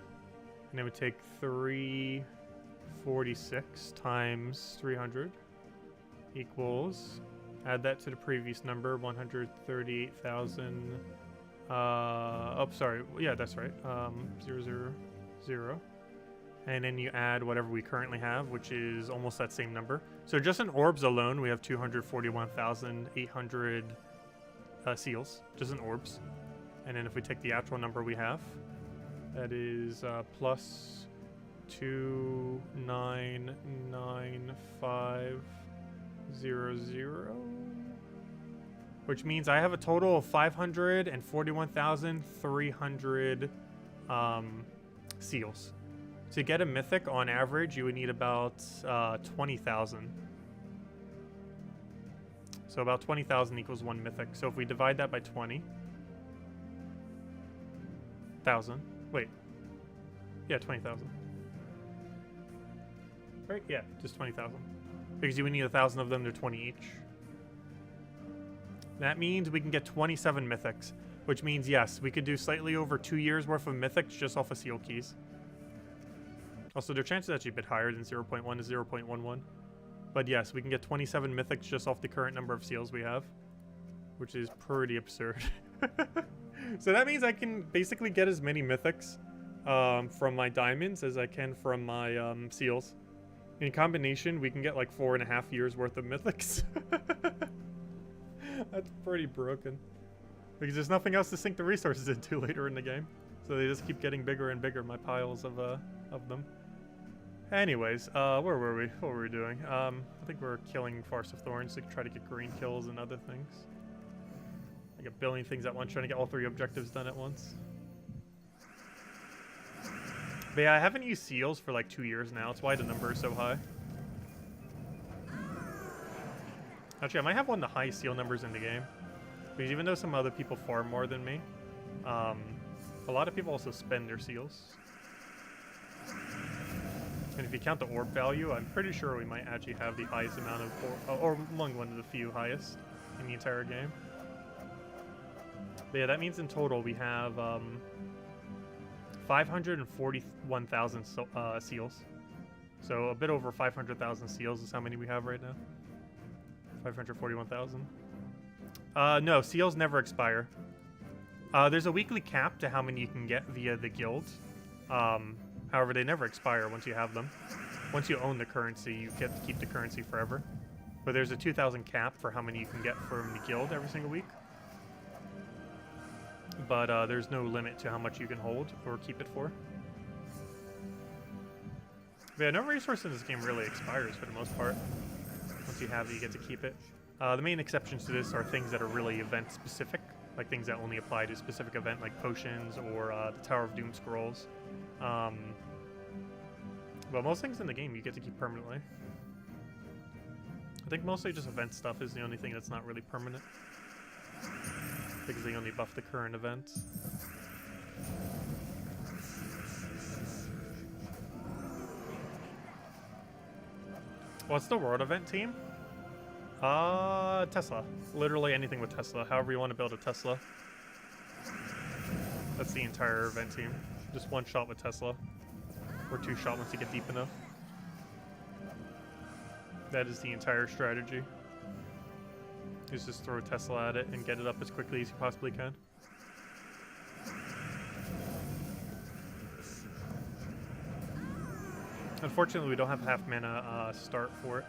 then we take 346 times 300 equals, add that to the previous number, 138,000. Oh, sorry. Yeah, that's right. 000. And then you add whatever we currently have, which is almost that same number. So just in orbs alone, we have 241,800 seals, just in orbs. And then if we take the actual number we have, that is plus 2,995,000, which means I have a total of 541,300 seals. To get a mythic, on average, you would need about 20,000. So So about 20,000 equals 1 mythic. So if we divide that by 20,000. Wait. Yeah, 20,000. Right? Yeah, just 20,000. Because you would need 1,000 of them, they're 20 each. That means we can get 27 mythics. Which means, yes, we could do slightly over 2 years worth of mythics just off of seal keys. Also, their chances are actually a bit higher than 0.1 to 0.11. But yes, we can get 27 mythics just off the current number of seals we have. Which is pretty absurd. So that means I can basically get as many mythics from my diamonds as I can from my seals. In combination, we can get like 4.5 years worth of mythics. That's pretty broken. Because there's nothing else to sink the resources into later in the game. So they just keep getting bigger and bigger, my piles of them. Anyways, where were we? What were we doing? I think we're killing Farce of Thorns to try to get green kills and other things. Like a billion things at once, trying to get all 3 objectives done at once. But yeah, I haven't used seals for like 2 years now. That's why the number is so high. Actually, I might have one of the highest seal numbers in the game. Because even though some other people farm more than me, a lot of people also spend their seals. And if you count the orb value, I'm pretty sure we might actually have the highest amount of, or among one of the few highest in the entire game. But yeah, that means in total we have 541,000 seals. So a bit over 500,000 seals is how many we have right now. 541,000. No, seals never expire. There's a weekly cap to how many you can get via the guild. However, they never expire once you have them. Once you own the currency, you get to keep the currency forever. But there's a 2,000 cap for how many you can get from the guild every single week. But there's no limit to how much you can hold or keep it for. But yeah, no resource in this game really expires for the most part. Once you have it, you get to keep it. The main exceptions to this are things that are really event specific, like things that only apply to a specific event, like potions or the Tower of Doom scrolls. But most things in the game you get to keep permanently. I think mostly just event stuff is the only thing that's not really permanent, because they only buff the current event. What's the world event team? Tesla. Literally anything with Tesla. However you want to build a Tesla. That's the entire event team. Just one shot with Tesla. Or 2 shot once you get deep enough. That is the entire strategy. You just throw Tesla at it and get it up as quickly as you possibly can. Unfortunately, we don't have half mana start for it,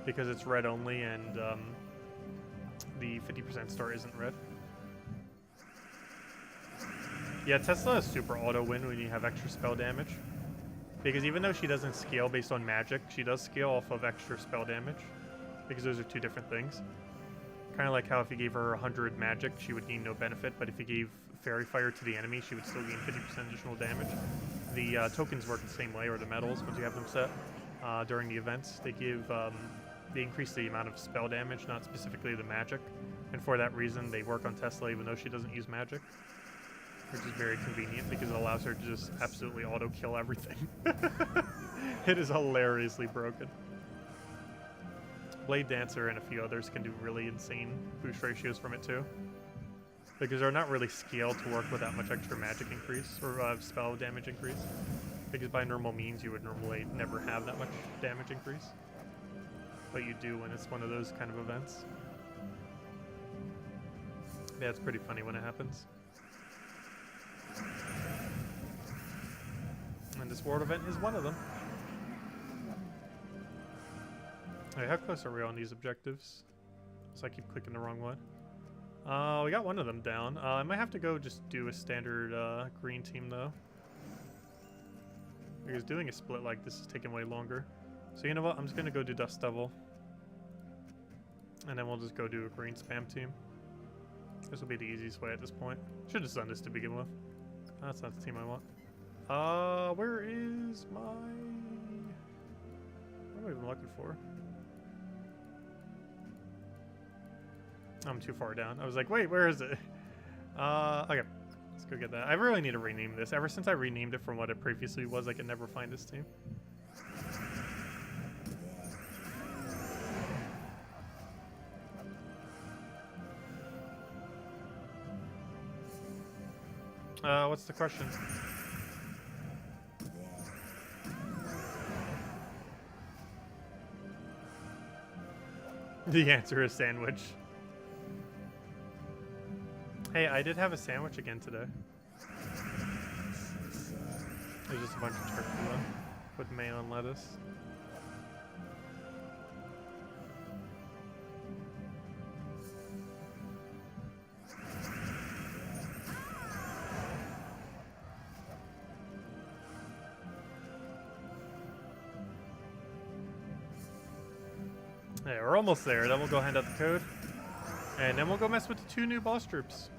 because it's red only, and the 50% start isn't red. Yeah, Tesla is super auto win when you have extra spell damage, because even though she doesn't scale based on magic, she does scale off of extra spell damage, because those are 2 different things. Kind of like how if you gave her 100 magic, she would gain no benefit, but if you gave Fairy Fire to the enemy, she would still gain 50% additional damage. The tokens work the same way, or the medals, once you have them set during the events. They give, they increase the amount of spell damage, not specifically the magic. And for that reason, they work on Tesla even though she doesn't use magic. Which is very convenient because it allows her to just absolutely auto-kill everything. It is hilariously broken. Blade Dancer and a few others can do really insane boost ratios from it too, because they're not really scaled to work with that much extra magic increase or spell damage increase, because by normal means you would normally never have that much damage increase, but you do when it's one of those kind of events. Yeah, it's pretty funny when it happens. And this world event is one of them. How close are we on these objectives? So I keep clicking the wrong one. We got one of them down. I might have to go just do a standard green team though, because doing a split like this is taking way longer. So you know what? I'm just gonna go do Dust Devil, and then we'll just go do a green spam team. This will be the easiest way at this point. Should have done this to begin with. That's not the team I want. Where is my... What am I even looking for? I'm too far down. I was like, wait, where is it? Okay. Let's go get that. I really need to rename this. Ever since I renamed it from what it previously was, I can never find this team. What's the question? The answer is sandwich. Hey, I did have a sandwich again today. There's just a bunch of turkey though, with mayo and lettuce. Hey, we're almost there. Then we'll go hand out the code. And then we'll go mess with the 2 new boss troops.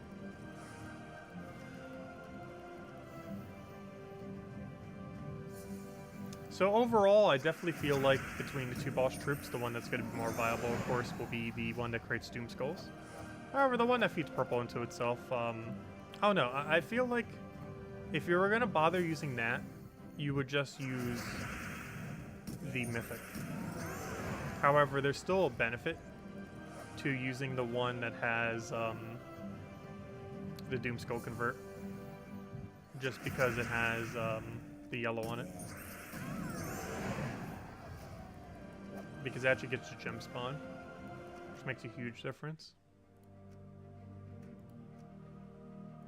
So overall, I definitely feel like between the 2 boss troops, the one that's going to be more viable, of course, will be the one that creates Doom Skulls. However, the one that feeds purple into itself, oh no, I feel like if you were going to bother using that, you would just use the Mythic. However, there's still a benefit to using the one that has the Doom Skull Convert, just because it has the yellow on it. Because it actually gets your gem spawn, which makes a huge difference.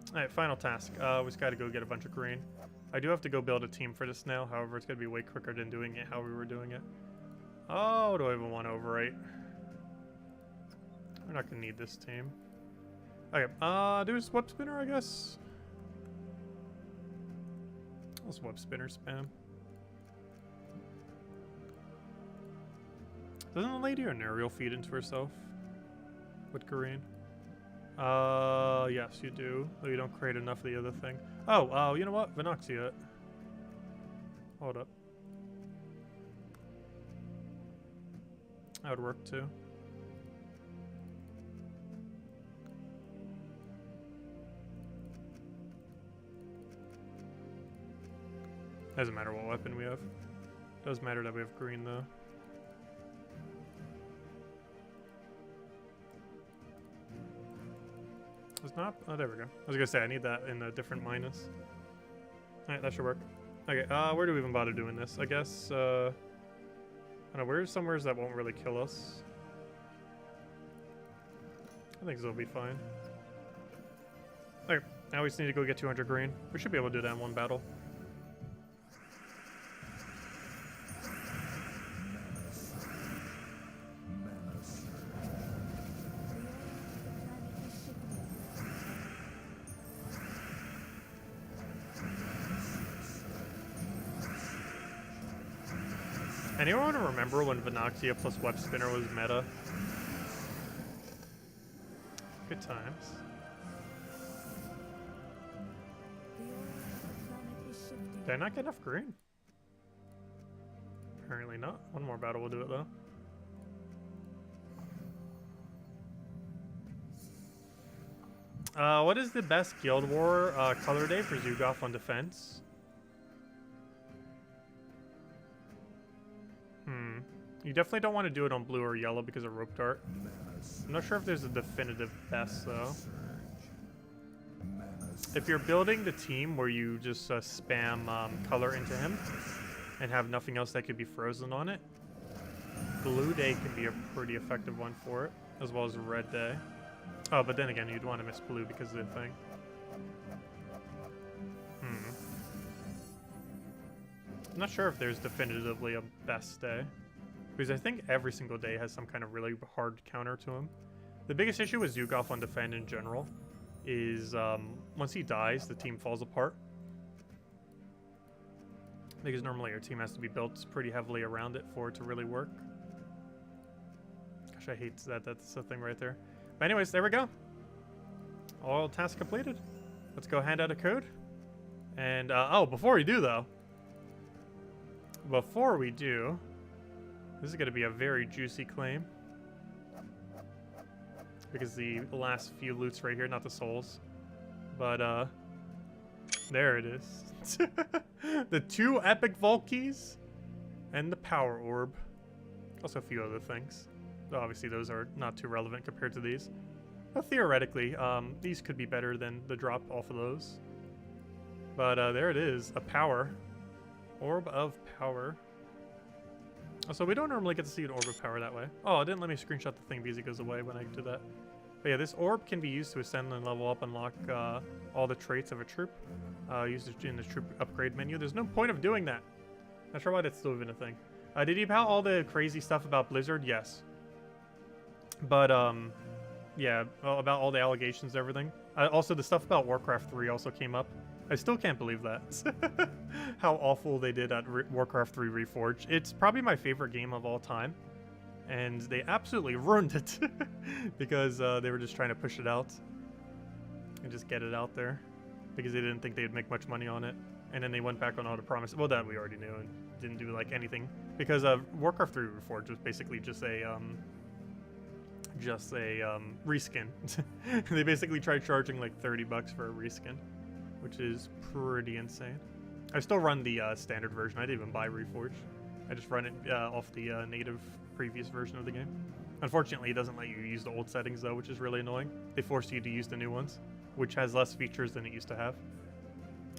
Alright, final task. We just gotta go get a bunch of green. I do have to go build a team for this now, however, it's gonna be way quicker than doing it how we were doing it. Oh, do I even want to overwrite? We're not gonna need this team. Okay, there's web spinner, I guess. Let's web spinner spam. Doesn't the lady or Nuriel feed into herself with green? Yes, you do. Though you don't create enough of the other thing. Oh, you know what? Vinoxia. Hold up. That would work too. Doesn't matter what weapon we have. Does matter that we have green though. It's not? Oh, there we go. I was gonna say, I need that in a different minus. Alright, that should work. Okay, where do we even bother doing this? I guess, I don't know, where's somewhere that won't really kill us? I think this will be fine. Okay, now we just need to go get 200 green. We should be able to do that in one battle. Anyone remember when Vinoxia plus Web Spinner was meta? Good times. Did I not get enough green? Apparently not. One more battle will do it though. What is the best Guild War color day for Zugov on defense? You definitely don't want to do it on blue or yellow because of Rope Dart. I'm not sure if there's a definitive best though. If you're building the team where you just spam color into him and have nothing else that could be frozen on it, Blue Day can be a pretty effective one for it, as well as Red Day. Oh, but then again, you'd want to miss blue because of the thing. I'm not sure if there's definitively a best day, because I think every single day has some kind of really hard counter to him. The biggest issue with Zugov on defend in general is once he dies, the team falls apart. Because normally your team has to be built pretty heavily around it for it to really work. Gosh, I hate that. That's the thing right there. But anyways, there we go. All tasks completed. Let's go hand out a code. And, oh, before we do, though. Before we do, this is going to be a very juicy claim. because the last few loots right here, not the souls. But, there it is. The 2 epic vault keys and the power orb. Also a few other things. Obviously, those are not too relevant compared to these. But theoretically, these could be better than the drop off of those. But there it is, a power. Orb of power. Also, we don't normally get to see an orb of power that way. Oh, it didn't let me screenshot the thing because it goes away when I do that. But yeah, this orb can be used to ascend and level up, unlock all the traits of a troop. Used in the troop upgrade menu. There's no point of doing that. Not sure why that's still even a thing. Did he about all the crazy stuff about Blizzard? Yes. But, yeah, about all the allegations and everything. Also, the stuff about Warcraft 3 also came up. I still can't believe that. How awful they did at Warcraft 3 Reforged. It's probably my favorite game of all time. And they absolutely ruined it. Because they were just trying to push it out. And just get it out there. Because they didn't think they'd make much money on it. And then they went back on all the promises. Well, that we already knew and didn't do like anything. Because Warcraft 3 Reforged was basically just a reskin. They basically tried charging like 30 bucks for a reskin, which is pretty insane. I still run the standard version. I didn't even buy Reforged. I just run it off the native previous version of the game. Unfortunately, it doesn't let you use the old settings though, which is really annoying. They force you to use the new ones, which has less features than it used to have.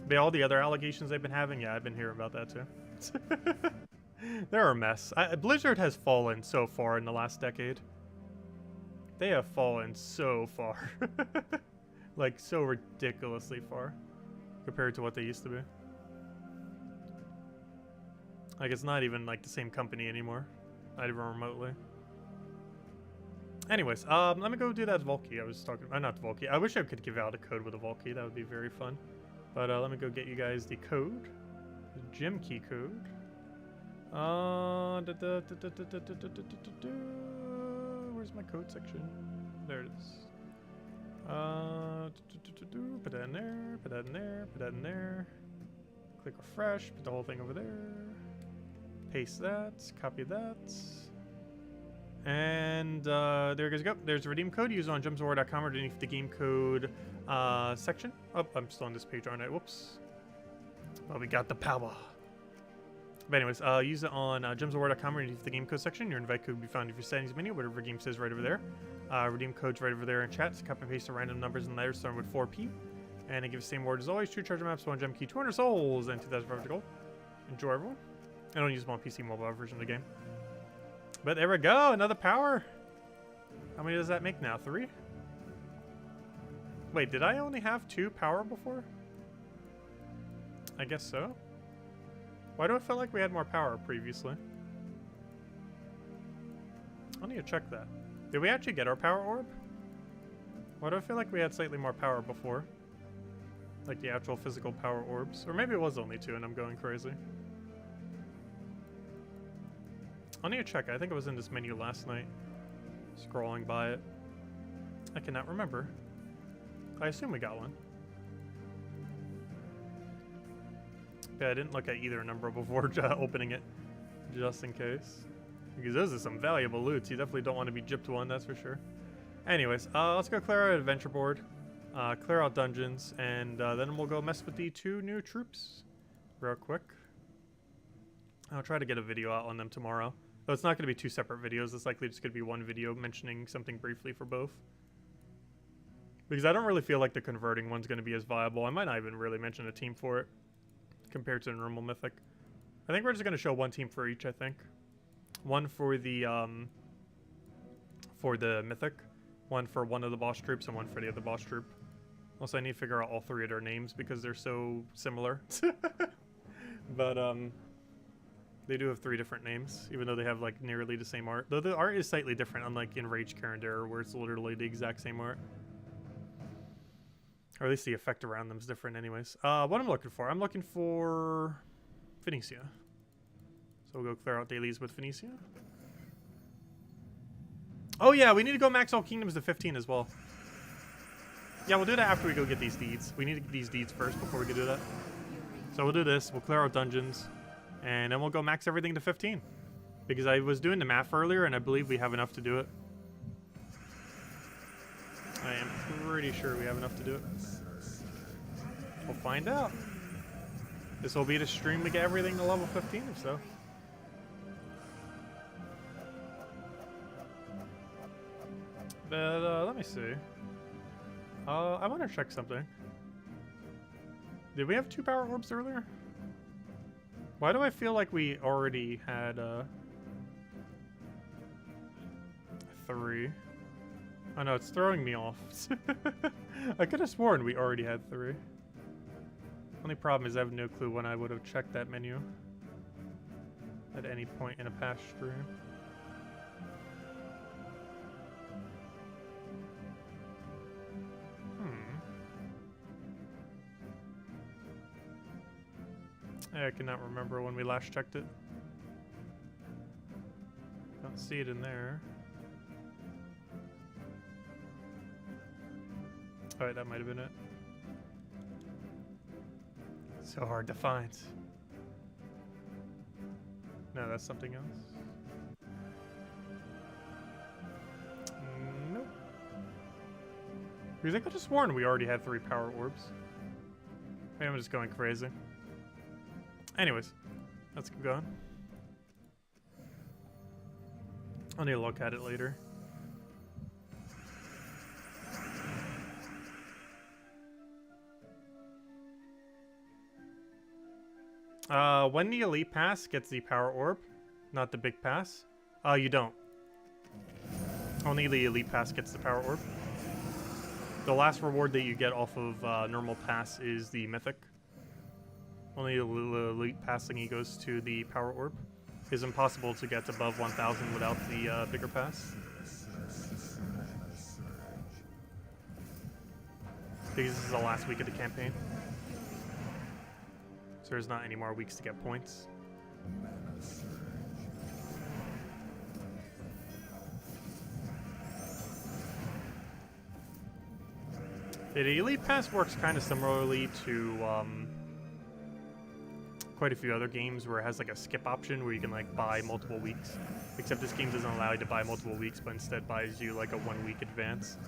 But all the other allegations they've been having, yeah, I've been hearing about that too. They're a mess. Blizzard has fallen so far in the last decade. They have fallen so far. Like, so ridiculously far compared to what they used to be. Like, it's not even, like, the same company anymore. Not even remotely. Anyways, let me go do that Volkey I was talking about. Not the Volkey. I wish I could give out a code with a Volkey. That would be very fun. But let me go get you guys the code. The gem key code. Where's my code section? There it is. Put that in there, put that in there, put that in there. Click refresh, put the whole thing over there. Paste that, copy that. And there you guys go. There's a redeem code. Use it on gemsofwar.com underneath the game code section. Oh, I'm still on this page, aren't I? Whoops. Well, we got the power. But anyways, use it on gemsofwar.com underneath the game code section. Your invite code will be found in your settings menu, whatever game says right over there. Redeem code's right over there in chat. So copy and paste the random numbers and letters starting with 4P. And it gives the same word as always. 2 treasure maps, 1 gem key, 200 souls, and 2,500 gold. Enjoy, everyone. I don't use them on PC mobile version of the game. But there we go, another power. How many does that make now? 3? Wait, did I only have 2 power before? I guess so. Why do I feel like we had more power previously? I need to check that. Did we actually get our power orb? Why do I feel like we had slightly more power before? Like the actual physical power orbs. Or maybe it was only 2 and I'm going crazy. I need to check. I think it was in this menu last night. Scrolling by it. I cannot remember. I assume we got one. Yeah, I didn't look at either number before opening it. Just in case. Because those are some valuable loots. You definitely don't want to be gypped one, that's for sure. Anyways, let's go clear our adventure board. Clear out dungeons. And then we'll go mess with the 2 new troops. Real quick. I'll try to get a video out on them tomorrow. Though it's not going to be 2 separate videos. It's likely just going to be 1 video mentioning something briefly for both. Because I don't really feel like the converting one's going to be as viable. I might not even really mention a team for it. Compared to a normal mythic. I think we're just going to show 1 team for each, I think. 1 for the mythic. 1 for one of the boss troops and 1 for the other boss troop. Also, I need to figure out all 3 of their names because they're so similar. But, they do have 3 different names, even though they have, like, nearly the same art. Though the art is slightly different, unlike in Rage Carindare, where it's literally the exact same art. Or at least the effect around them is different anyways. What I'm looking for? I'm looking for Phoenicia. So we'll go clear out Dailies with Phoenicia. Oh yeah, we need to go max all kingdoms to 15 as well. Yeah, we'll do that after we go get these deeds. We need to get these deeds first before we can do that. So we'll do this. We'll clear out dungeons. And then we'll go max everything to 15. Because I was doing the math earlier, and I believe we have enough to do it. I am pretty sure we have enough to do it. We'll find out. This will be the stream to get everything to level 15 or so. But let me see. I want to check something. Did we have 2 power orbs earlier? Why do I feel like we already had 3? Oh no, it's throwing me off. I could have sworn we already had 3. Only problem is I have no clue when I would have checked that menu at any point in a past stream. I cannot remember when we last checked it. Don't see it in there. Alright, that might have been it. So hard to find. No, that's something else. Nope. Because I could have sworn we already had 3 power orbs. Maybe I'm just going crazy. Anyways, let's keep going. I'll need to look at it later. When the Elite Pass gets the Power Orb, not the Big Pass, you don't. Only the Elite Pass gets the Power Orb. The last reward that you get off of normal pass is the Mythic. Only the Elite Pass thingy goes to the Power Orb. It's impossible to get above 1,000 without the bigger pass. Because this is the last week of the campaign. So there's not any more weeks to get points. The Elite Pass works kind of similarly to quite a few other games where it has like a skip option where you can like buy multiple weeks. Except this game doesn't allow you to buy multiple weeks, but instead buys you like a 1 week advance.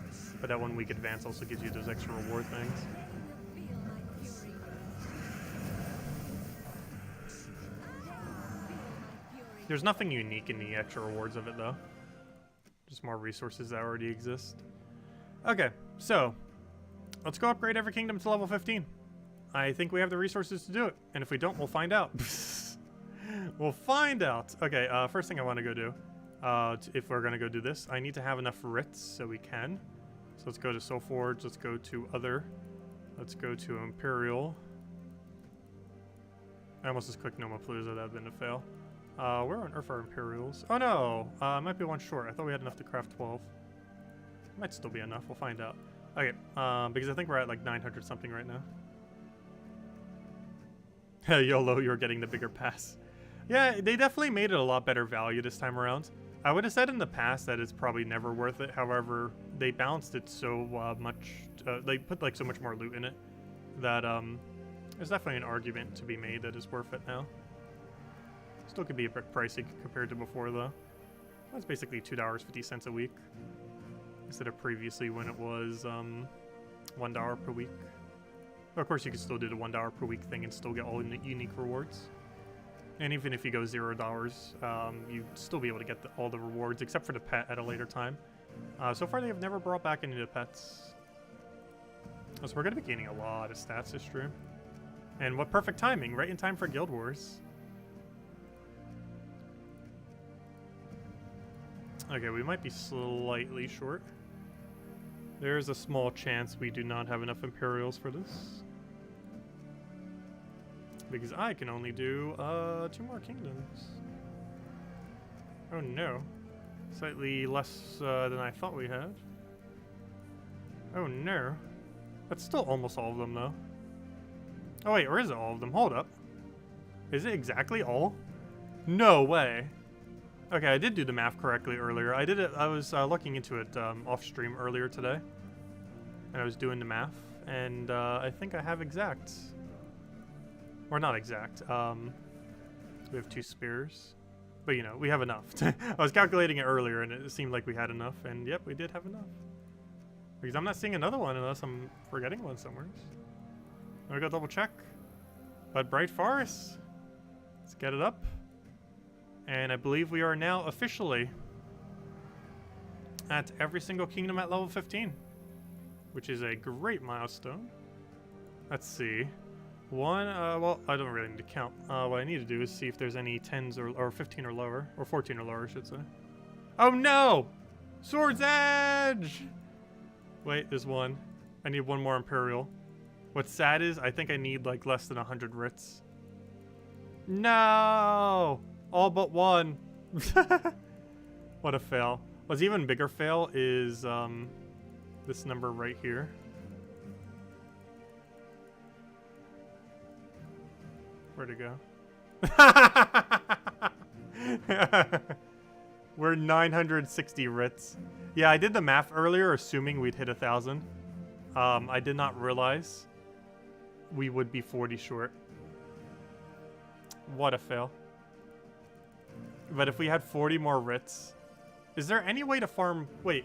But that 1 week advance also gives you those extra reward things. There's nothing unique in the extra rewards of it though. Just more resources that already exist. Okay, so let's go upgrade every kingdom to level 15. I think we have the resources to do it. And if we don't, we'll find out. We'll find out. Okay, first thing I want to go do, if we're going to go do this, I need to have enough writs so we can. So let's go to Soulforge. Let's go to Other. Let's go to Imperial. I almost just clicked Nomapalooza. That would have been a fail. Where on earth are Imperials? Oh no! Might be one short. I thought we had enough to craft 12. Might still be enough. We'll find out. Okay, because I think we're at like 900 something right now. YOLO, you're getting the bigger pass. Yeah, they definitely made it a lot better value this time around. I would have said in the past that it's probably never worth it. However, they balanced it so much. They put like so much more loot in it that there's definitely an argument to be made that it's worth it now. Still could be a bit pricey compared to before though. That's basically $2.50 a week instead of previously when it was $1 per week. But of course, you could still do the $1 per week thing and still get all the unique rewards. And even if you go $0, you'd still be able to get all the rewards except for the pet at a later time. So far, they have never brought back any of the pets. So we're going to be gaining a lot of stats this stream. And what perfect timing, right in time for Guild Wars. Okay, we might be slightly short. There's a small chance we do not have enough Imperials for this. Because I can only do 2 more kingdoms. Oh no. Slightly less than I thought we had. Oh no. That's still almost all of them though. Oh wait, or is it all of them? Hold up. Is it exactly all? No way. Okay, I did do the math correctly earlier. I did it. I was looking into it off stream earlier today, and I was doing the math, and I think I have exact, or not exact. We have 2 spears, but you know we have enough. I was calculating it earlier, and it seemed like we had enough, and yep, we did have enough. Because I'm not seeing another one unless I'm forgetting one somewhere. Let me go double check. But Bright Forest. Let's get it up. And I believe we are now officially at every single kingdom at level 15. Which is a great milestone. Let's see. Well, I don't really need to count. What I need to do is see if there's any 10s or 15 or lower. Or 14 or lower, I should say. Oh no! Sword's Edge! Wait, there's one. I need one more Imperial. What's sad is, I think I need like less than 100 writs. No! All but one. What a fail. What's even bigger fail is this number right here. Where'd it go? We're 960 writs. Yeah, I did the math earlier, assuming we'd hit 1,000. I did not realize we would be 40 short. What a fail. But if we had 40 more writs... Is there any way to farm... Wait.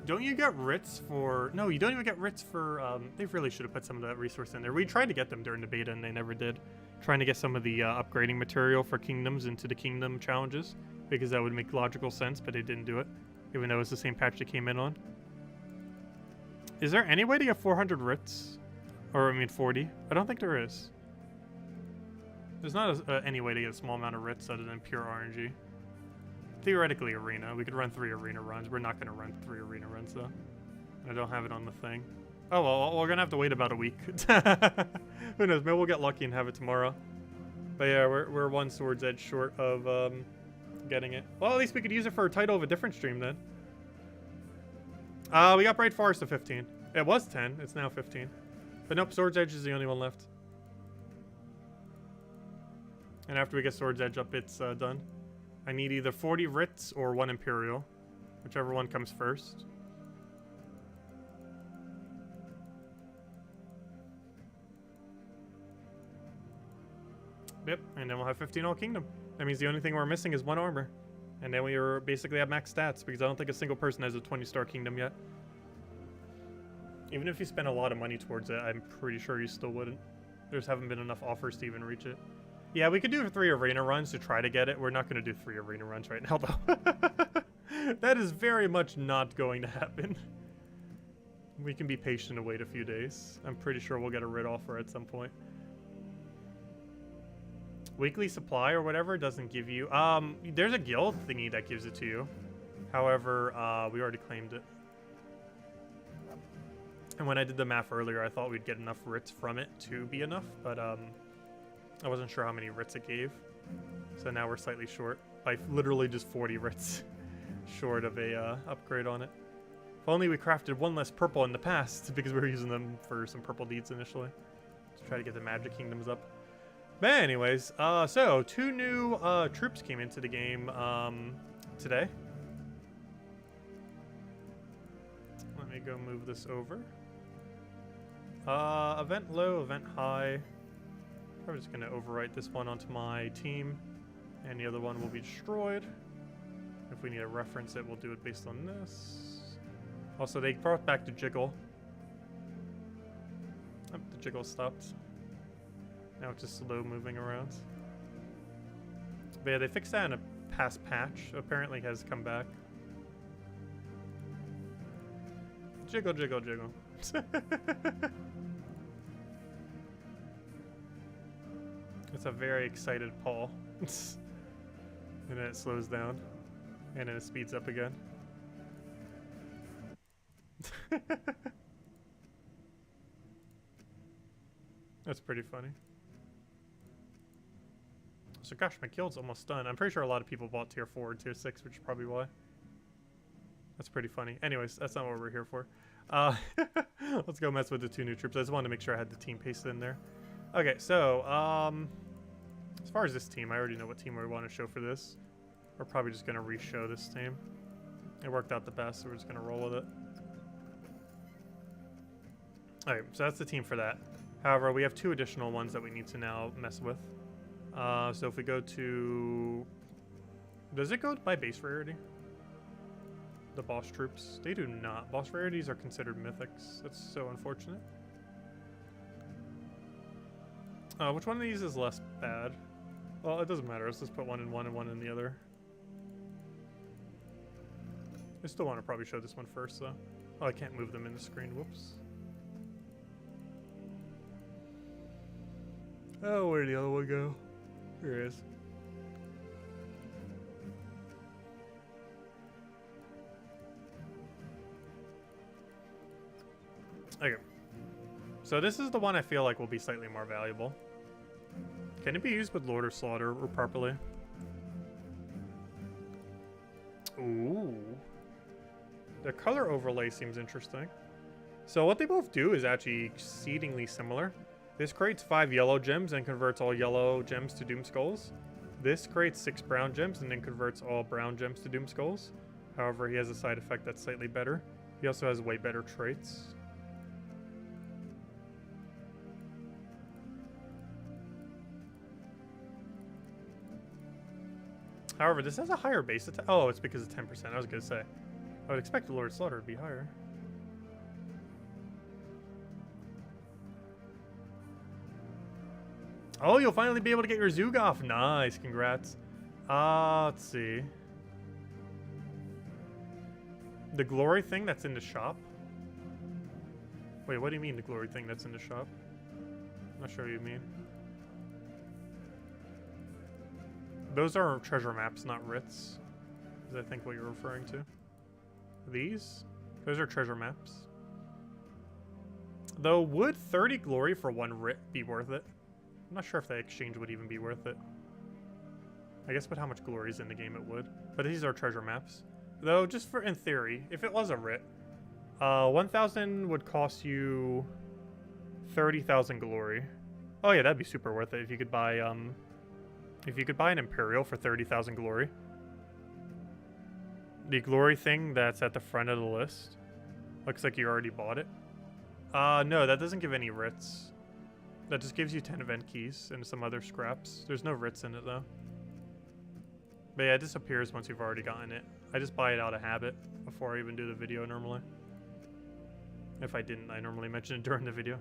Don't you get writs for... No, you don't even get writs for... They really should have put some of that resource in there. We tried to get them during the beta and they never did. Trying to get some of the upgrading material for kingdoms into the kingdom challenges. Because that would make logical sense, but they didn't do it. Even though it's the same patch they came in on. Is there any way to get 400 writs? Or, I mean, 40? I don't think there is. There's not any way to get a small amount of writs other than pure RNG. Theoretically, arena. We could run 3 arena runs. We're not going to run 3 arena runs, though. I don't have it on the thing. Oh, well, we're going to have to wait about a week. Who knows? Maybe we'll get lucky and have it tomorrow. But yeah, we're one Sword's Edge short of getting it. Well, at least we could use it for a title of a different stream, then. We got Bright Forest to 15. It was 10. It's now 15. But nope, Sword's Edge is the only one left. And after we get Sword's Edge up, it's done. I need either 40 writs or 1 Imperial. Whichever one comes first. Yep, and then we'll have 15 all kingdom. That means the only thing we're missing is 1 armor. And then we are basically at max stats, because I don't think a single person has a 20-star kingdom yet. Even if you spend a lot of money towards it, I'm pretty sure you still wouldn't. There just haven't been enough offers to even reach it. Yeah, we could do 3 arena runs to try to get it. We're not going to do 3 arena runs right now, though. That is very much not going to happen. We can be patient and wait a few days. I'm pretty sure we'll get a rid offer at some point. Weekly supply or whatever doesn't give you... there's a guild thingy that gives it to you. However, we already claimed it. And when I did the math earlier, I thought we'd get enough writs from it to be enough, but I wasn't sure how many writs it gave. So now we're slightly short by literally just 40 writs short of a upgrade on it. If only we crafted 1 less purple in the past, because we were using them for some purple deeds initially. Let's try to get the magic kingdoms up. But anyways, so 2 new troops came into the game today. Let me go move this over. Event low, event high. I'm just going to overwrite this one onto my team, and the other one will be destroyed. If we need to reference it, we'll do it based on this. Also, they brought back the jiggle. Oh, the jiggle stopped. Now it's just slow moving around. But yeah, they fixed that in a past patch. Apparently has come back. Jiggle, jiggle, jiggle. It's a very excited Paul. And then it slows down. And then it speeds up again. That's pretty funny. So gosh, my guild's almost done. I'm pretty sure a lot of people bought tier 4 and tier 6, which is probably why. That's pretty funny. Anyways, that's not what we're here for. Let's go mess with the 2 new troops. I just wanted to make sure I had the team pasted in there. Okay, so as far as this team, I already know what team we want to show for this. We're probably just going to re-show this team. It worked out the best, so we're just going to roll with it. Alright, so that's the team for that. However, we have 2 additional ones that we need to now mess with. So if we go to... Does it go by base rarity? the boss troops. They do not. Boss rarities are considered mythics. That's so unfortunate. Which one of these is less bad? Well, it doesn't matter. Let's just put one in one and one in the other. I still want to probably show this one first, though. Oh, I can't move them in the screen. Whoops. Oh, where'd the other one go? Here it is. Okay. So this is the one I feel like will be slightly more valuable. Can it be used with Lord or Slaughter or properly? Ooh. The color overlay seems interesting. So what they both do is actually exceedingly similar. This creates 5 yellow gems and converts all yellow gems to Doom Skulls. This creates 6 brown gems and then converts all brown gems to Doom Skulls. However, he has a side effect that's slightly better. He also has way better traits. However, this has a higher base attack. Oh, it's because of 10%. I was going to say. I would expect the Lord Slaughter to be higher. Oh, you'll finally be able to get your Zoog off. Nice, congrats. Let's see. The glory thing that's in the shop? Wait, what do you mean the glory thing that's in the shop? I'm not sure what you mean. Those are treasure maps, not writs. Is I think what you're referring to. These? Those are treasure maps. Though, would 30 glory for 1 writ be worth it? I'm not sure if that exchange would even be worth it. I guess with how much glory is in the game it would. But these are treasure maps. Though, just for in theory, if it was a writ, 1,000 would cost you 30,000 glory. Oh yeah, that'd be super worth it if you could buy an Imperial for 30,000 glory. The glory thing that's at the front of the list. Looks like you already bought it. No, that doesn't give any writs. That just gives you 10 event keys and some other scraps. There's no writs in it though. But yeah, it disappears once you've already gotten it. I just buy it out of habit before I even do the video normally. If I didn't, I normally mention it during the video.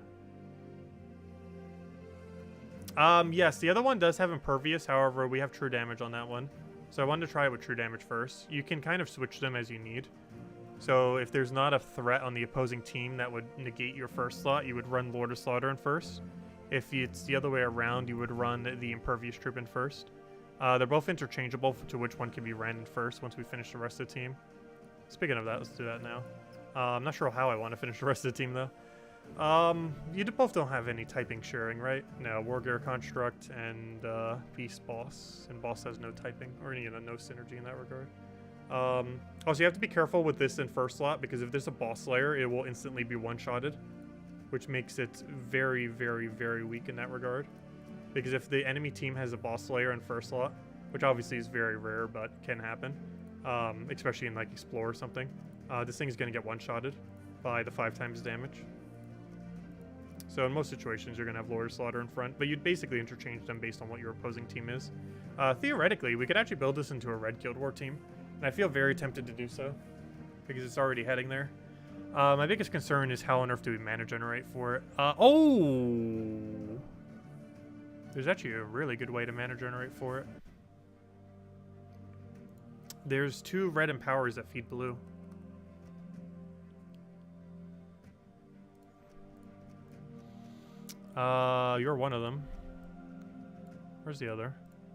Yes, the other one does have impervious, however, we have true damage on that one. So I wanted to try it with true damage first. You can kind of switch them as you need. So if there's not a threat on the opposing team that would negate your first slot, you would run Lord of Slaughter in first. If it's the other way around, you would run the impervious troop in first. They're both interchangeable to which one can be ran in first once we finish the rest of the team. Speaking of that, let's do that now. I'm not sure how I want to finish the rest of the team though. You both don't have any typing sharing, right? No, Wargear Construct and Beast Boss. And Boss has no typing, or no synergy in that regard. Also, you have to be careful with this in first slot, because if there's a boss slayer, it will instantly be one-shotted, which makes it very, very, very weak in that regard. Because if the enemy team has a boss slayer in first slot, which obviously is very rare, but can happen, especially in like Explore or something, this thing is going to get one-shotted by the 5 times damage. So in most situations, you're going to have Lord of Slaughter in front, but you'd basically interchange them based on what your opposing team is. Theoretically, we could actually build this into a Red Guild War team, and I feel very tempted to do so, because it's already heading there. My biggest concern is how on earth do we mana generate for it? Oh! There's actually a really good way to mana generate for it. There's 2 red empowers that feed blue. You're one of them. Where's the other?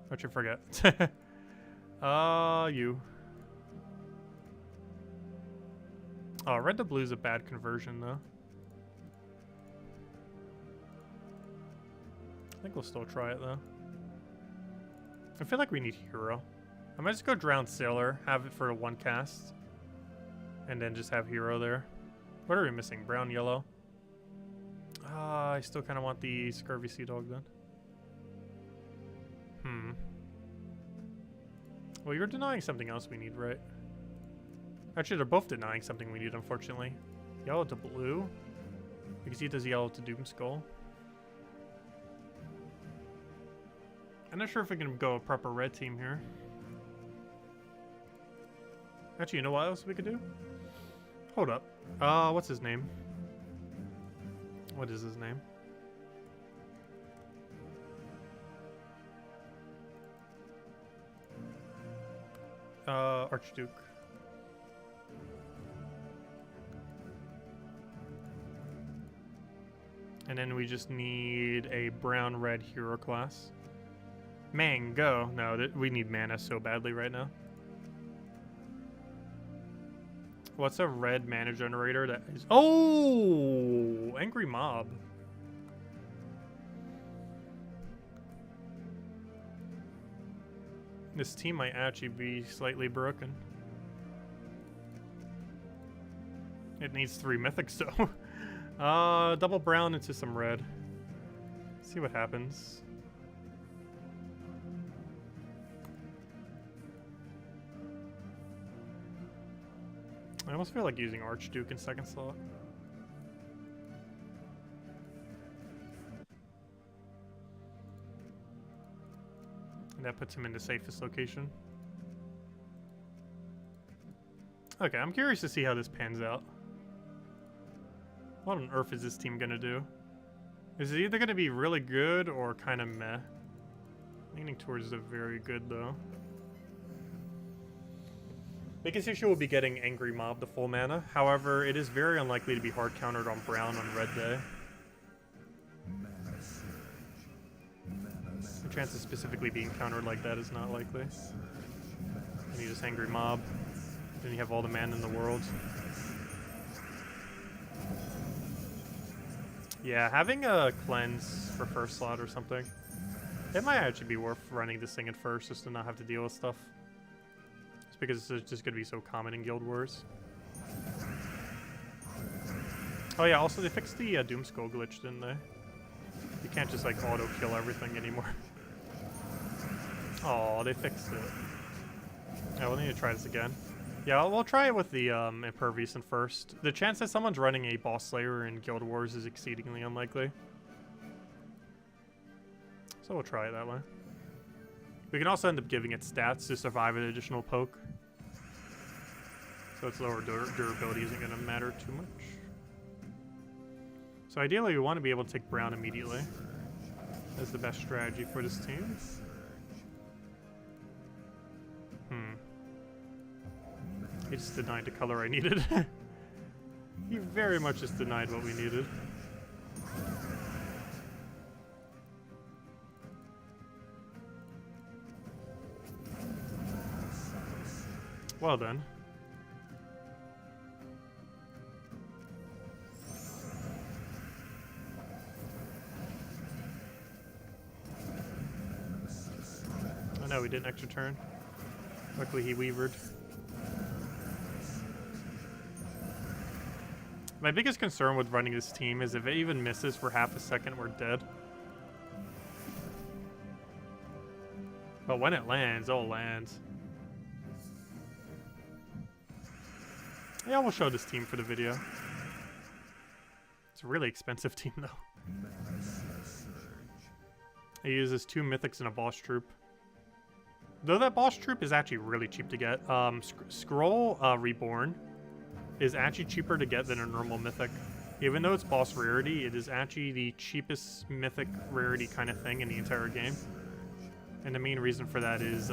I should forget. You. Oh, red to blue is a bad conversion, though. I think we'll still try it, though. I feel like we need hero. I might just go Drowned Sailor, have it for a 1 cast, and then just have hero there. What are we missing? Brown, yellow? I still kind of want the Scurvy Sea Dog, then. Well, you're denying something else we need, right? Actually, they're both denying something we need, unfortunately. Yellow to blue? Because he does yellow to Doom Skull. I'm not sure if we can go a proper red team here. Actually, you know what else we could do? Hold up. What's his name? What is his name? Archduke. And then we just need a brown-red hero class. Mango. No, we need mana so badly right now. What's a red mana generator that is... Oh! Angry Mob. This team might actually be slightly broken. It needs 3 mythics though. Double brown into some red. See what happens. I almost feel like using Archduke in second slot. And that puts him in the safest location. Okay, I'm curious to see how this pans out. What on earth is this team gonna do? Is it either gonna be really good or kind of meh? Leaning towards the very good though. Biggest issue will be getting Angry Mob to full mana. However, it is very unlikely to be hard countered on brown on red day. The chance of specifically being countered like that is not likely. And you just Angry Mob. Then you have all the mana in the world. Yeah, having a cleanse for first slot or something. It might actually be worth running this thing at first just to not have to deal with stuff. Just because it's just going to be so common in Guild Wars. Oh yeah, also they fixed the Doom Skull glitch, didn't they? You can't just like auto-kill everything anymore. Oh, they fixed it. Yeah, we'll need to try this again. Yeah, we'll try it with the Impervious in first. The chance that someone's running a Boss Slayer in Guild Wars is exceedingly unlikely. So we'll try it that way. We can also end up giving it stats to survive an additional poke. So its lower durability isn't going to matter too much. So ideally we want to be able to take brown immediately. That's the best strategy for this team. He just denied the color I needed. He very much just denied what we needed. Well done. Oh no, we did an extra turn. Luckily he weavered. My biggest concern with running this team is if it even misses for half a second, we're dead. But when it lands, oh, it lands. Yeah, we'll show this team for the video. It's a really expensive team, though. It uses 2 mythics and a boss troop. Though that boss troop is actually really cheap to get. Scroll Reborn is actually cheaper to get than a normal mythic. Even though it's boss rarity, it is actually the cheapest mythic rarity kind of thing in the entire game. And the main reason for that is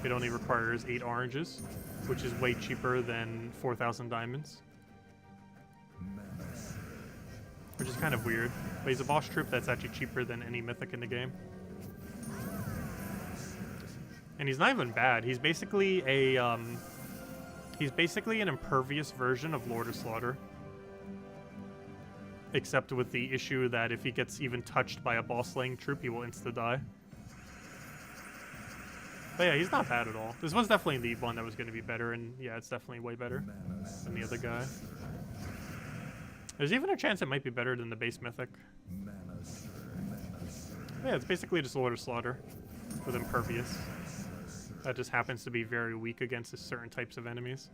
it only requires 8 oranges, which is way cheaper than 4,000 diamonds. Which is kind of weird. But he's a boss troop that's actually cheaper than any mythic in the game. And he's not even bad. He's basically a he's basically an impervious version of Lord of Slaughter. Except with the issue that if he gets even touched by a boss slaying troop, he will insta-die. But yeah, he's not bad at all. This was definitely the one that was going to be better, and yeah, it's definitely way better than the other guy. There's even a chance it might be better than the base mythic. Yeah, it's basically just Lord of Slaughter with impervious. That just happens to be very weak against certain types of enemies.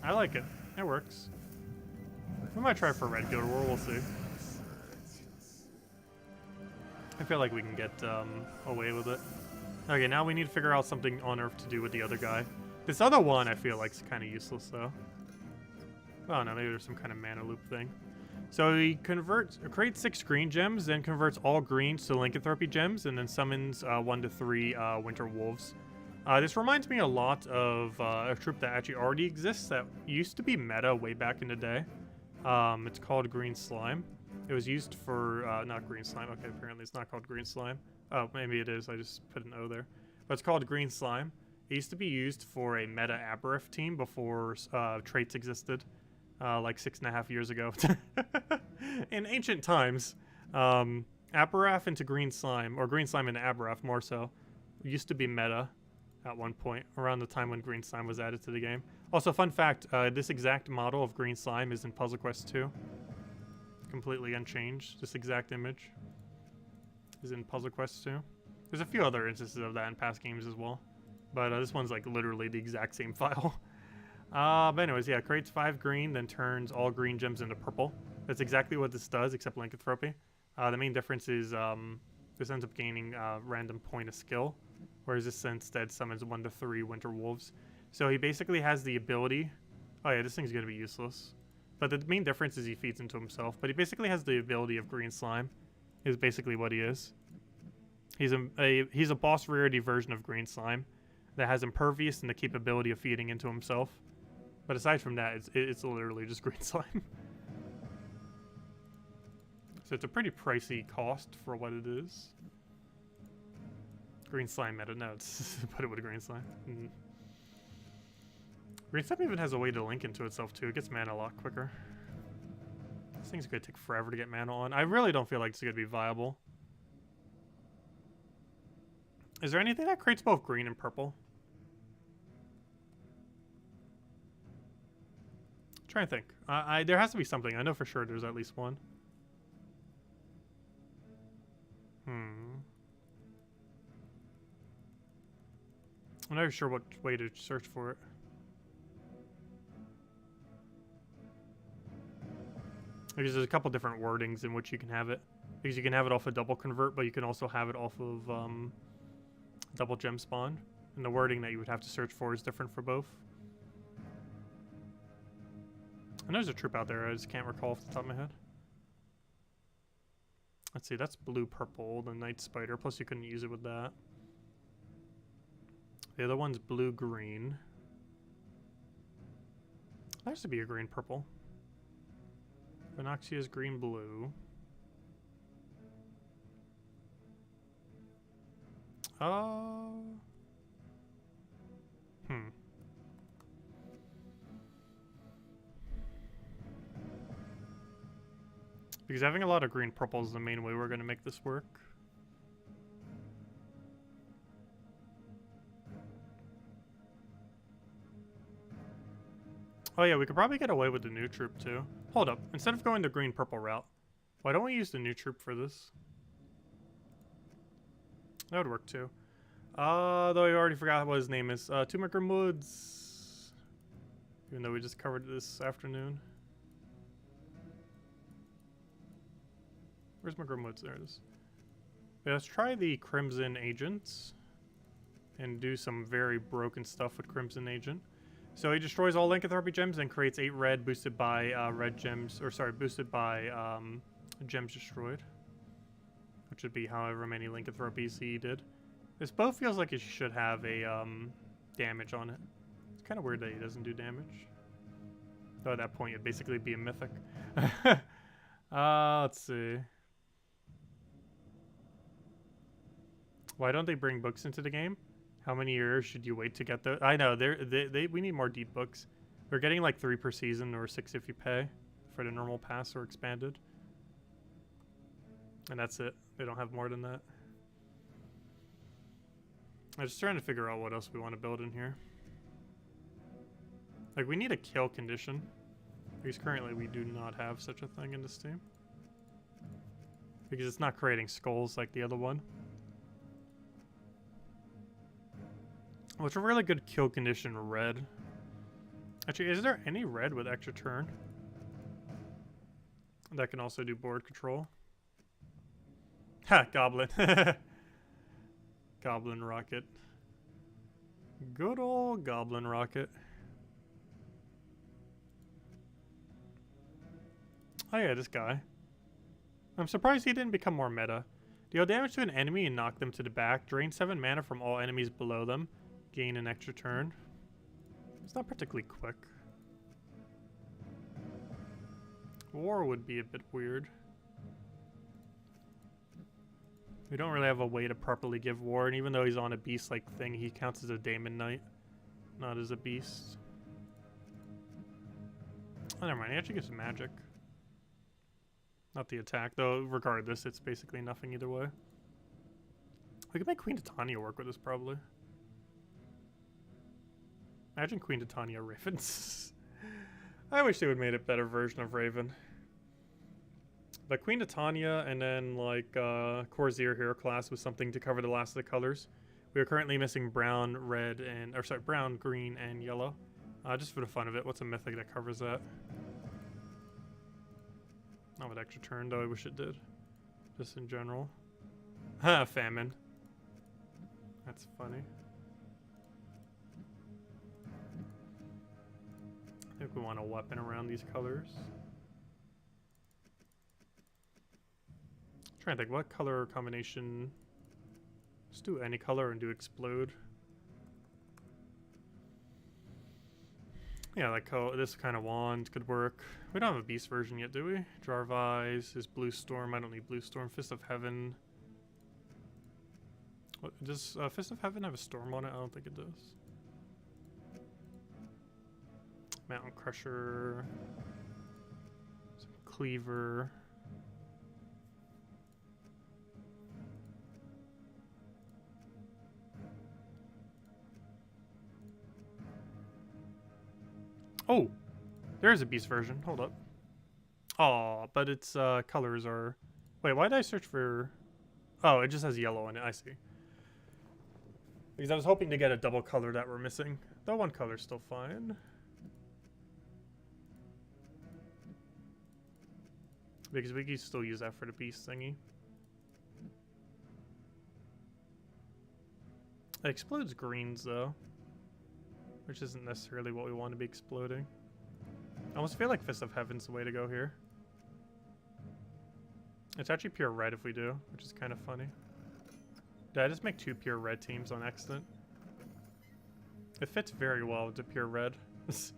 I like it. It works. We might try for Red Guild War. We'll see. I feel like we can get away with it. Okay, now we need to figure out something on Earth to do with the other guy. This other one I feel like is kind of useless though. Oh no, maybe there's some kind of mana loop thing. So he creates 6 green gems, then converts all greens to lycanthropy gems, and then summons 1 to 3 winter wolves. This reminds me a lot of a troop that actually already exists that used to be meta way back in the day. It's called Green Slime. It was used for, not Green Slime. Okay, apparently it's not called Green Slime. Oh, maybe it is. I just put an O there. But it's called Green Slime. It used to be used for a meta Aberif team before traits existed, like 6.5 years ago. In ancient times, Aberif into Green Slime, or Green Slime into Aberif more so, used to be meta at one point, around the time when Green Slime was added to the game. Also, fun fact, this exact model of Green Slime is in Puzzle Quest 2. Completely unchanged. This exact image is in Puzzle Quest 2. There's a few other instances of that in past games as well, but this one's like literally the exact same file. But anyways, yeah, creates 5 green, then turns all green gems into purple. That's exactly what this does, except lycanthropy. The main difference is this ends up gaining a random point of skill, whereas this instead summons 1 to 3 winter wolves. So he basically has the ability. Oh yeah, this thing's gonna be useless. But the main difference is he feeds into himself. But he basically has the ability of Green Slime, is basically what he is. He's a boss rarity version of Green Slime that has impervious and the capability of feeding into himself. But aside from that, it's literally just Green Slime. So it's a pretty pricey cost for what it is. Green Slime meta, no, it's put it with a Green Slime. Green Slime even has a way to link into itself too. It gets mana a lot quicker. This thing's gonna take forever to get mana on. I really don't feel like it's gonna be viable. Is there anything that creates both green and purple? I'm trying to think. There has to be something. I know for sure there's at least one. I'm not sure what way to search for it. Because there's a couple different wordings in which you can have it. Because you can have it off a double convert, but you can also have it off of double gem spawn. And the wording that you would have to search for is different for both. I know there's a troop out there, I just can't recall off the top of my head. Let's see, that's blue-purple, the Night Spider, plus you couldn't use it with that. The other one's blue-green. That should be a green-purple. Venoxia's green-blue. Because having a lot of green-purple is the main way we're going to make this work. Oh yeah, we could probably get away with the new troop too. Hold up, instead of going the green-purple route, why don't we use the new troop for this? That would work too. Though I already forgot what his name is. Tumacrum Woods. Even though we just covered this afternoon. Where's my Grimwoods? There it is. Yeah, let's try the Crimson Agents and do some very broken stuff with Crimson Agent. So he destroys all lycanthropy gems and creates 8 red boosted by red gems, or sorry, boosted by gems destroyed. Which would be however many lycanthropies he did. This bow feels like it should have a damage on it. It's kind of weird that he doesn't do damage. Though at that point it'd basically be a mythic. Let's see. Why don't they bring books into the game? How many years should you wait to get those? I know, we need more deep books. We're getting like 3 per season or 6 if you pay for the normal pass or expanded. And that's it. They don't have more than that. I'm just trying to figure out what else we want to build in here. Like, we need a kill condition. Because currently we do not have such a thing in this team. Because it's not creating skulls like the other one. What's a really good kill condition? Red. Actually, is there any red with extra turn that can also do board control? Ha! Goblin. Goblin rocket. Good old goblin rocket. Oh yeah, this guy. I'm surprised he didn't become more meta. Deal damage to an enemy and knock them to the back. Drain 7 mana from all enemies below them. Gain an extra turn. It's not particularly quick. War would be a bit weird. We don't really have a way to properly give War, and even though he's on a beast-like thing, he counts as a Daemon Knight, not as a beast. Oh, never mind, he actually gives magic. Not the attack, though regardless, it's basically nothing either way. We could make Queen Titania work with this, probably. Imagine Queen Titania Ravens. I wish they would have made a better version of Raven. But Queen Titania and then like Corsair hero class with something to cover the last of the colors. We are currently missing brown, red, and brown, green, and yellow. Just for the fun of it, what's a mythic that covers that? Not with extra turn, though I wish it did. Just in general. Ha, famine. That's funny. I think we want a weapon around these colors. I'm trying to think, what color combination? Let's do any color and do explode. Yeah, like this kind of wand could work. We don't have a beast version yet, do we? Jar of Eyes is Blue Storm. I don't need Blue Storm. Fist of Heaven. What, does Fist of Heaven have a storm on it? I don't think it does. Mountain Crusher. Some Cleaver. Oh, there is a beast version. Hold up. Oh, but its colors are... Wait, why did I search for... Oh, it just has yellow in it. I see. Because I was hoping to get a double color that we're missing. That one color's still fine. Because we can still use that for the beast thingy. It explodes greens, though. Which isn't necessarily what we want to be exploding. I almost feel like Fist of Heaven's the way to go here. It's actually pure red if we do, which is kind of funny. Did I just make 2 pure red teams on accident? It fits very well into pure red. It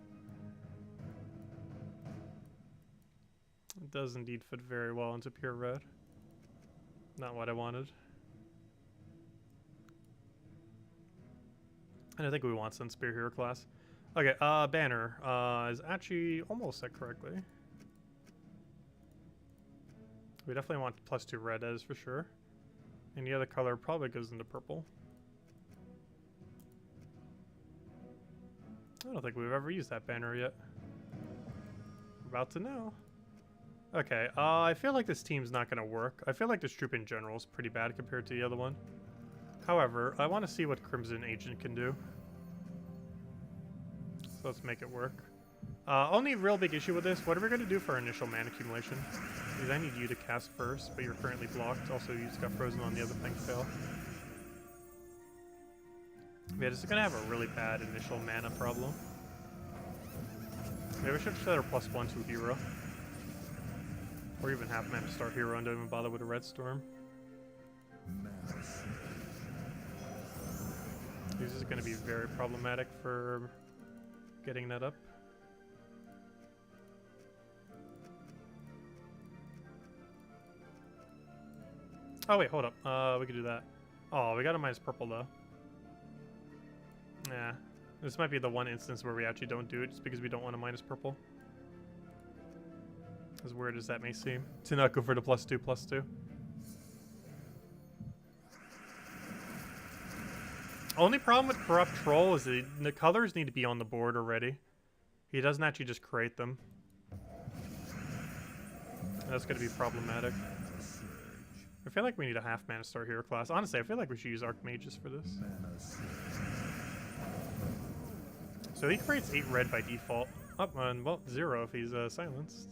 does indeed fit very well into pure red. Not what I wanted. And I think we want some Spear Hero class. Okay, banner is actually almost set correctly. We definitely want +2 red, that is for sure. And the other color probably goes into purple. I don't think we've ever used that banner yet. We're about to know. Okay, I feel like this team's not going to work. I feel like this troop in general is pretty bad compared to the other one. However, I want to see what Crimson Agent can do. So let's make it work. Only real big issue with this, what are we going to do for our initial mana accumulation? Because I need you to cast first, but you're currently blocked. Also, you just got frozen on the other thing fail. Yeah, this is going to have a really bad initial mana problem. Maybe we should set our +1 to hero. Or even half mana start hero and don't even bother with a red storm. This is going to be very problematic for getting that up. Oh wait, hold up. We could do that. Oh, we got a minus purple though. Yeah. This might be the one instance where we actually don't do it just because we don't want a minus purple. As weird as that may seem. To not go for the +2/+2. Only problem with Corrupt Troll is the colors need to be on the board already. He doesn't actually just create them. That's going to be problematic. I feel like we need a half mana star hero class. Honestly, I feel like we should use Archmages for this. So he creates 8 red by default. Up on, well, 0 if he's silenced.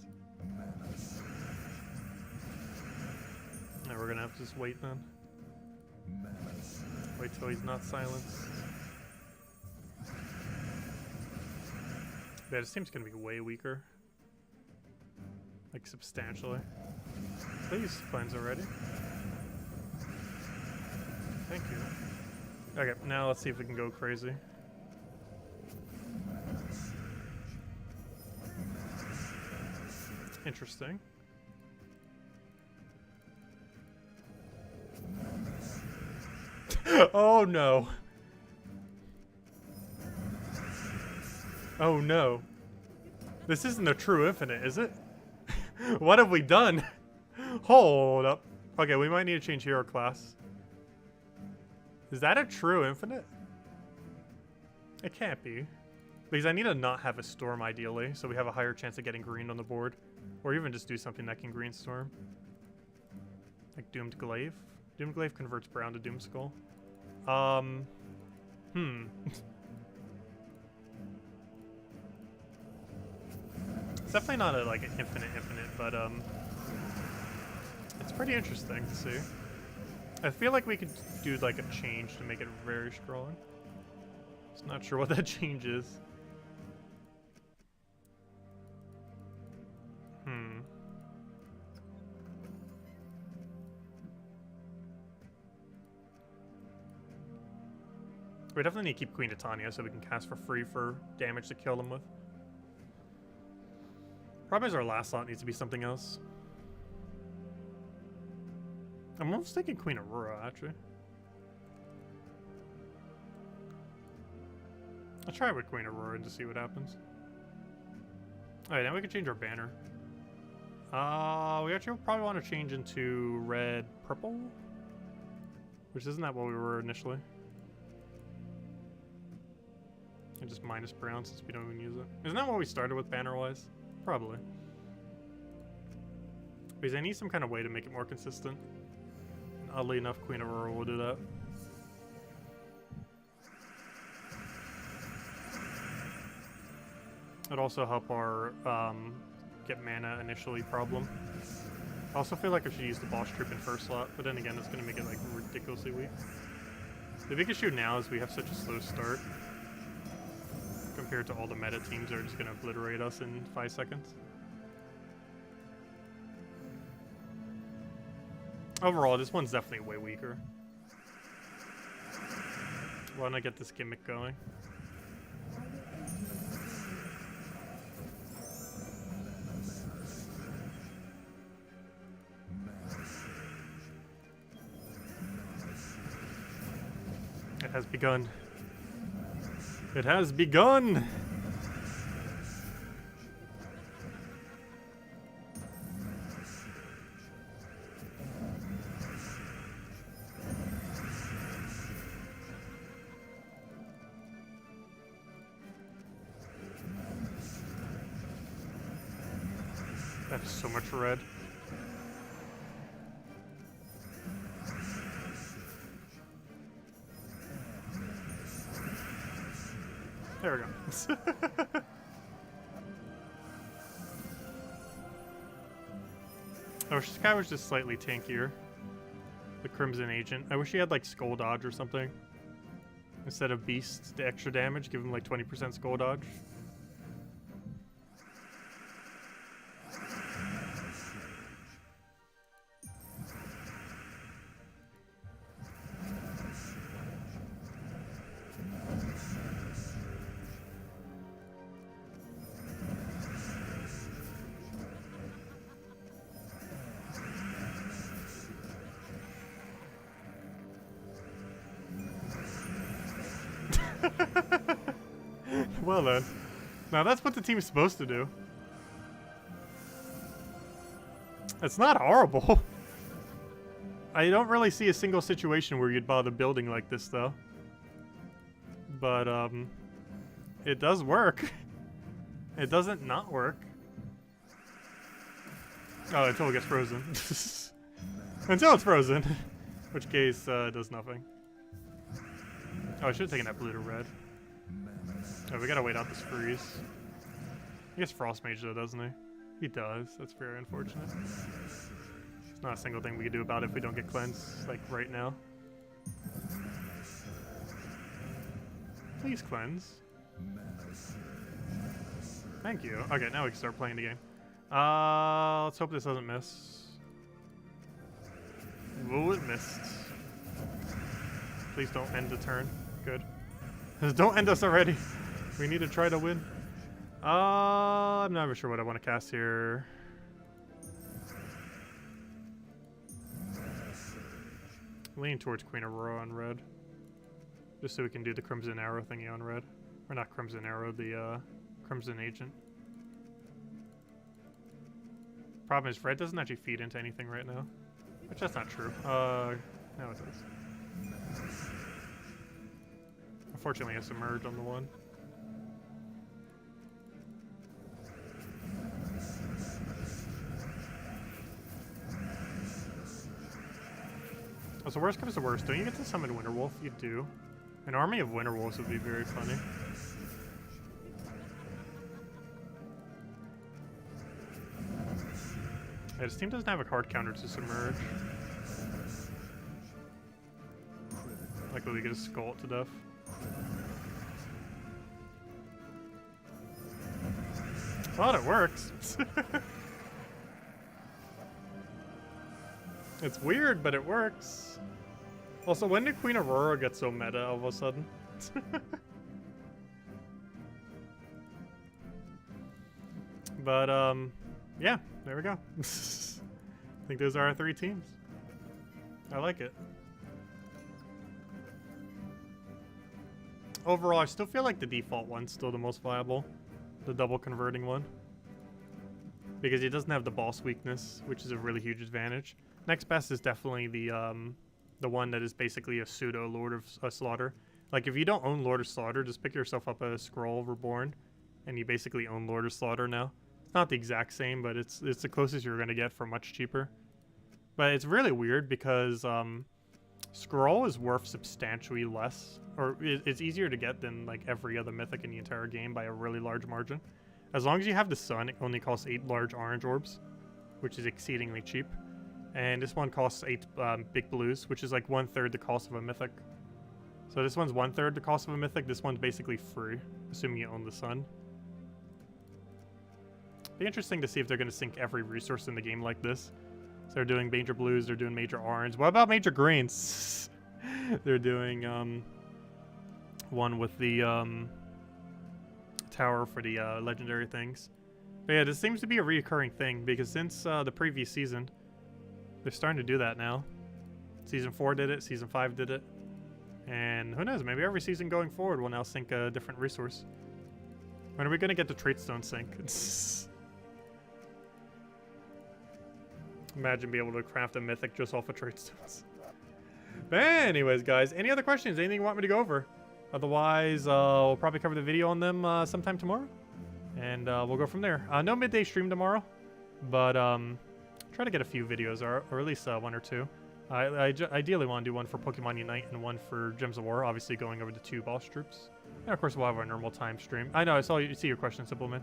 Now we're gonna have to just wait then. Wait till he's not silenced. Yeah, this team's gonna be way weaker. Like, substantially. Please, cleanse already. Thank you. Okay, now let's see if we can go crazy. Interesting. Oh no. Oh no. This isn't a true infinite, is it? What have we done? Hold up. Okay, we might need to change hero class. Is that a true infinite? It can't be. Because I need to not have a storm ideally, so we have a higher chance of getting green on the board. Or even just do something that can green storm. Like Doomed Glaive? Doomed Glaive converts brown to Doom Skull. It's definitely not a, like, an infinite, but, it's pretty interesting to see. I feel like we could do, like, a change to make it very strong. Just not sure what that change is. We definitely need to keep Queen Titania so we can cast for free for damage to kill them with. Problem is our last slot needs to be something else. I'm almost thinking Queen Aurora, actually. I'll try with Queen Aurora to see what happens. Alright, now we can change our banner. We actually probably want to change into red purple, which isn't that what we were initially. And just minus brown since we don't even use it. Isn't that what we started with banner-wise? Probably. Because I need some kind of way to make it more consistent. And oddly enough, Queen Aurora will do that. It'd also help our get mana initially problem. I also feel like I should use the boss troop in first slot, but then again, it's going to make it like ridiculously weak. The big issue now is we have such a slow start compared to all the meta teams that are just going to obliterate us in 5 seconds. Overall, this one's definitely way weaker. Why don't I get this gimmick going? It has begun. It has begun! That is so much red. There we go. I wish this guy was just slightly tankier. The Crimson Agent. I wish he had like Skull Dodge or something. Instead of Beast, the extra damage, give him like 20% Skull Dodge. Well then. Now that's what the team's supposed to do. It's not horrible. I don't really see a single situation where you'd bother building like this though. But it does work. It doesn't not work. Oh, until it gets frozen. Until it's frozen. In which case, it does nothing. Oh, I should have taken that blue to red. Oh, we gotta wait out this freeze. He gets Frost Mage though, doesn't he? He does. That's very unfortunate. There's not a single thing we can do about it if we don't get cleansed, like, right now. Please cleanse. Thank you. Okay, now we can start playing the game. Let's hope this doesn't miss. Oh, it missed. Please don't end the turn. Good. Don't end us already. We need to try to win. I'm not even sure what I want to cast here. Lean towards Queen Aurora on red. Just so we can do the Crimson Arrow thingy on red. Or not Crimson Arrow, the Crimson Agent. Problem is, red doesn't actually feed into anything right now. Which that's not true. No, it does. Unfortunately, I submerged on the one. Oh, so worst comes to worst, don't you get to summon Winterwolf? You do. An army of Winterwolves would be very funny. Yeah, this team doesn't have a card counter to submerge. Likely we get a skull to death. Well, it works. It's weird, but it works. Also, when did Queen Aurora get so meta all of a sudden? But, yeah, there we go. I think those are our 3 teams. I like it. Overall, I still feel like the default one's still the most viable. The double converting one. Because it doesn't have the boss weakness, which is a really huge advantage. Next best is definitely the one that is basically a pseudo Lord of Slaughter. Like, if you don't own Lord of Slaughter, just pick yourself up a Scroll Reborn, and you basically own Lord of Slaughter now. It's not the exact same, but it's the closest you're going to get for much cheaper. But it's really weird because Scroll is worth substantially less, or it's easier to get than like every other mythic in the entire game by a really large margin. As long as you have the Sun, it only costs 8 large orange orbs, which is exceedingly cheap. And this one costs 8 big blues, which is like 1/3 the cost of a mythic. So this one's 1/3 the cost of a mythic. This one's basically free, assuming you own the Sun. Be interesting to see if they're going to sink every resource in the game like this. So they're doing major blues, they're doing major orange. What about major greens? They're doing one with the tower for the legendary things. But yeah, this seems to be a reoccurring thing because since the previous season, they're starting to do that now. Season 4 did it, Season 5 did it. And who knows, maybe every season going forward will now sink a different resource. When are we going to get the trait stone sync? Imagine being able to craft a mythic just off of trait stones. But anyways, guys, any other questions? Anything you want me to go over? Otherwise, we'll probably cover the video on them sometime tomorrow. And we'll go from there. No midday stream tomorrow. But try to get a few videos, or at least 1 or 2. I ideally want to do one for Pokemon Unite and one for Gems of War, obviously going over the 2 boss troops. And of course, we'll have our normal time stream. I know, I saw you see your question, Simpleman.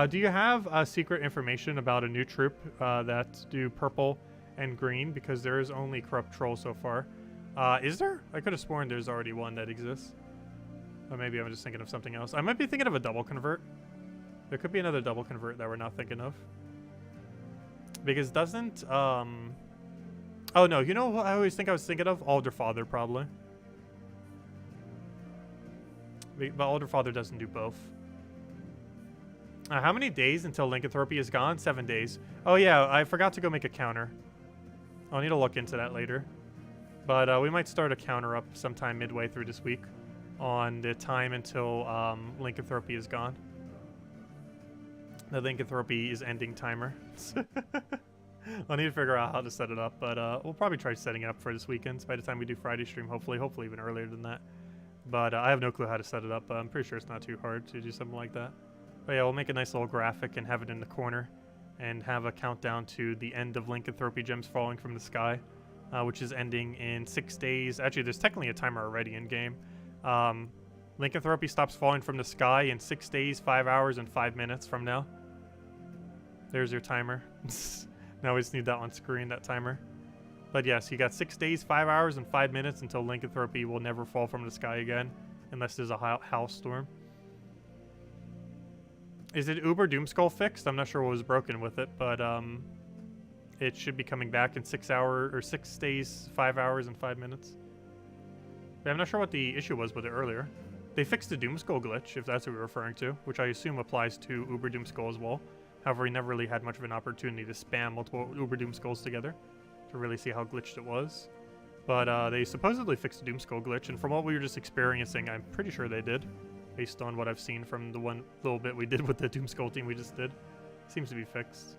Do you have secret information about a new troop that do purple and green? Because there is only Corrupt Troll so far. Is there? I could have sworn there's already one that exists. Or maybe I'm just thinking of something else. I might be thinking of a double convert. There could be another double convert that we're not thinking of. Because doesn't... Oh no, you know what I always think I was thinking of? Alder Father, probably. But Alder Father doesn't do both. How many days until Lycanthropy is gone? 7 days. Oh yeah, I forgot to go make a counter. I'll need to look into that later. But we might start a counter up sometime midway through this week on the time until Lycanthropy is gone. The Lycanthropy is ending timer. I'll need to figure out how to set it up, but we'll probably try setting it up for this weekend by the time we do Friday stream, hopefully even earlier than that. But I have no clue how to set it up, but I'm pretty sure it's not too hard to do something like that. But yeah, we'll make a nice little graphic and have it in the corner and have a countdown to the end of Lycanthropy gems falling from the sky, which is ending in 6 days. Actually, there's technically a timer already in game. Lycanthropy stops falling from the sky in 6 days, 5 hours, and 5 minutes from now. There's your timer. Now we just need that on screen, that timer. But yes, you got 6 days, 5 hours, and 5 minutes until Lycanthropy will never fall from the sky again. Unless there's a house storm. Is it Uber Doomskull fixed? I'm not sure what was broken with it, but it should be coming back in 6 days, 5 hours, and 5 minutes. But I'm not sure what the issue was with it earlier. They fixed the Doomskull glitch, if that's what we're referring to, which I assume applies to Uber Doomskull as well. However, we never really had much of an opportunity to spam multiple Uber Doomskulls together to really see how glitched it was. But they supposedly fixed the Doomskull glitch, and from what we were just experiencing, I'm pretty sure they did, based on what I've seen from the one little bit we did with the Doomskull team we just did. Seems to be fixed.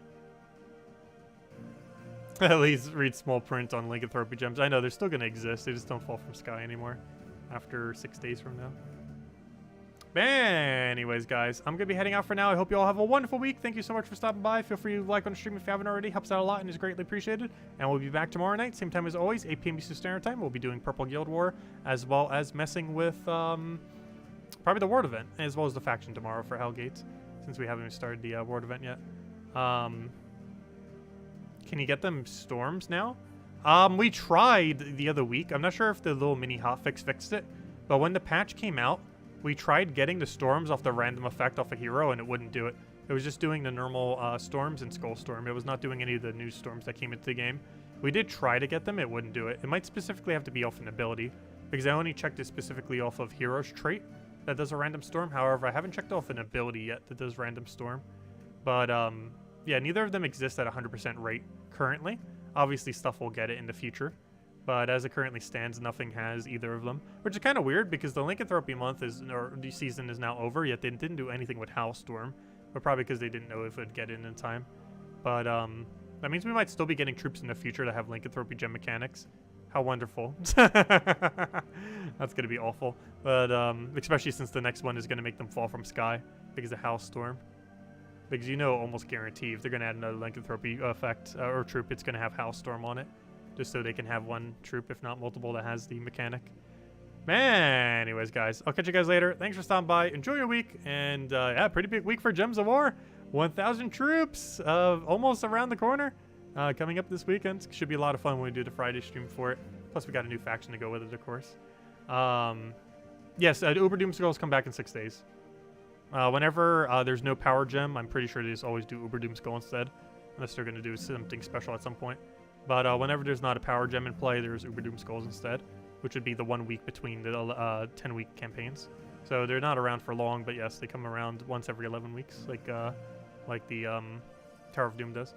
At least read small print on Lycanthropy gems. I know they're still going to exist, they just don't fall from sky anymore after 6 days from now. Anyways, guys, I'm going to be heading out for now. I hope you all have a wonderful week. Thank you so much for stopping by. Feel free to like on the stream if you haven't already. Helps out a lot and is greatly appreciated. And we'll be back tomorrow night, same time as always, 8 p.m. Eastern Standard Time. We'll be doing Purple Guild War, as well as messing with probably the World event, as well as the faction tomorrow for Hellgates, since we haven't even started the World event yet. Can you get them storms now? We tried the other week. I'm not sure if the little mini hotfix fixed it, but when the patch came out, we tried getting the storms off the random effect off a hero, and it wouldn't do it. It was just doing the normal storms and Skull Storm. It was not doing any of the new storms that came into the game. We did try to get them. It wouldn't do it. It might specifically have to be off an ability, because I only checked it specifically off of Hero's trait that does a random storm. However, I haven't checked off an ability yet that does random storm. But, yeah, neither of them exist at 100% rate currently. Obviously, stuff will get it in the future. But as it currently stands, nothing has either of them. Which is kind of weird, because the Lycanthropy month or the season is now over, yet they didn't do anything with House Storm. But probably because they didn't know if it would get in time. But that means we might still be getting troops in the future that have Lycanthropy gem mechanics. How wonderful. That's going to be awful. But especially since the next one is going to make them fall from sky because of House Storm. Because you know, almost guarantee if they're going to add another Lycanthropy effect or troop, it's going to have House Storm on it. Just so they can have one troop, if not multiple, that has the mechanic. Man, anyways, guys, I'll catch you guys later. Thanks for stopping by. Enjoy your week. And yeah, pretty big week for Gems of War. 1,000 troops almost around the corner. Coming up this weekend. Should be a lot of fun when we do the Friday stream for it. Plus, we got a new faction to go with it, of course. Yes, Uber Doomskulls come back in 6 days. Whenever there's no power gem, I'm pretty sure they just always do Uber Doomskull instead. Unless they're going to do something special at some point. But whenever there's not a power gem in play, there's Uber Doomskulls instead. Which would be the 1 week between the 10-week campaigns. So they're not around for long, but yes, they come around once every 11 weeks. Like the Tower of Doom does.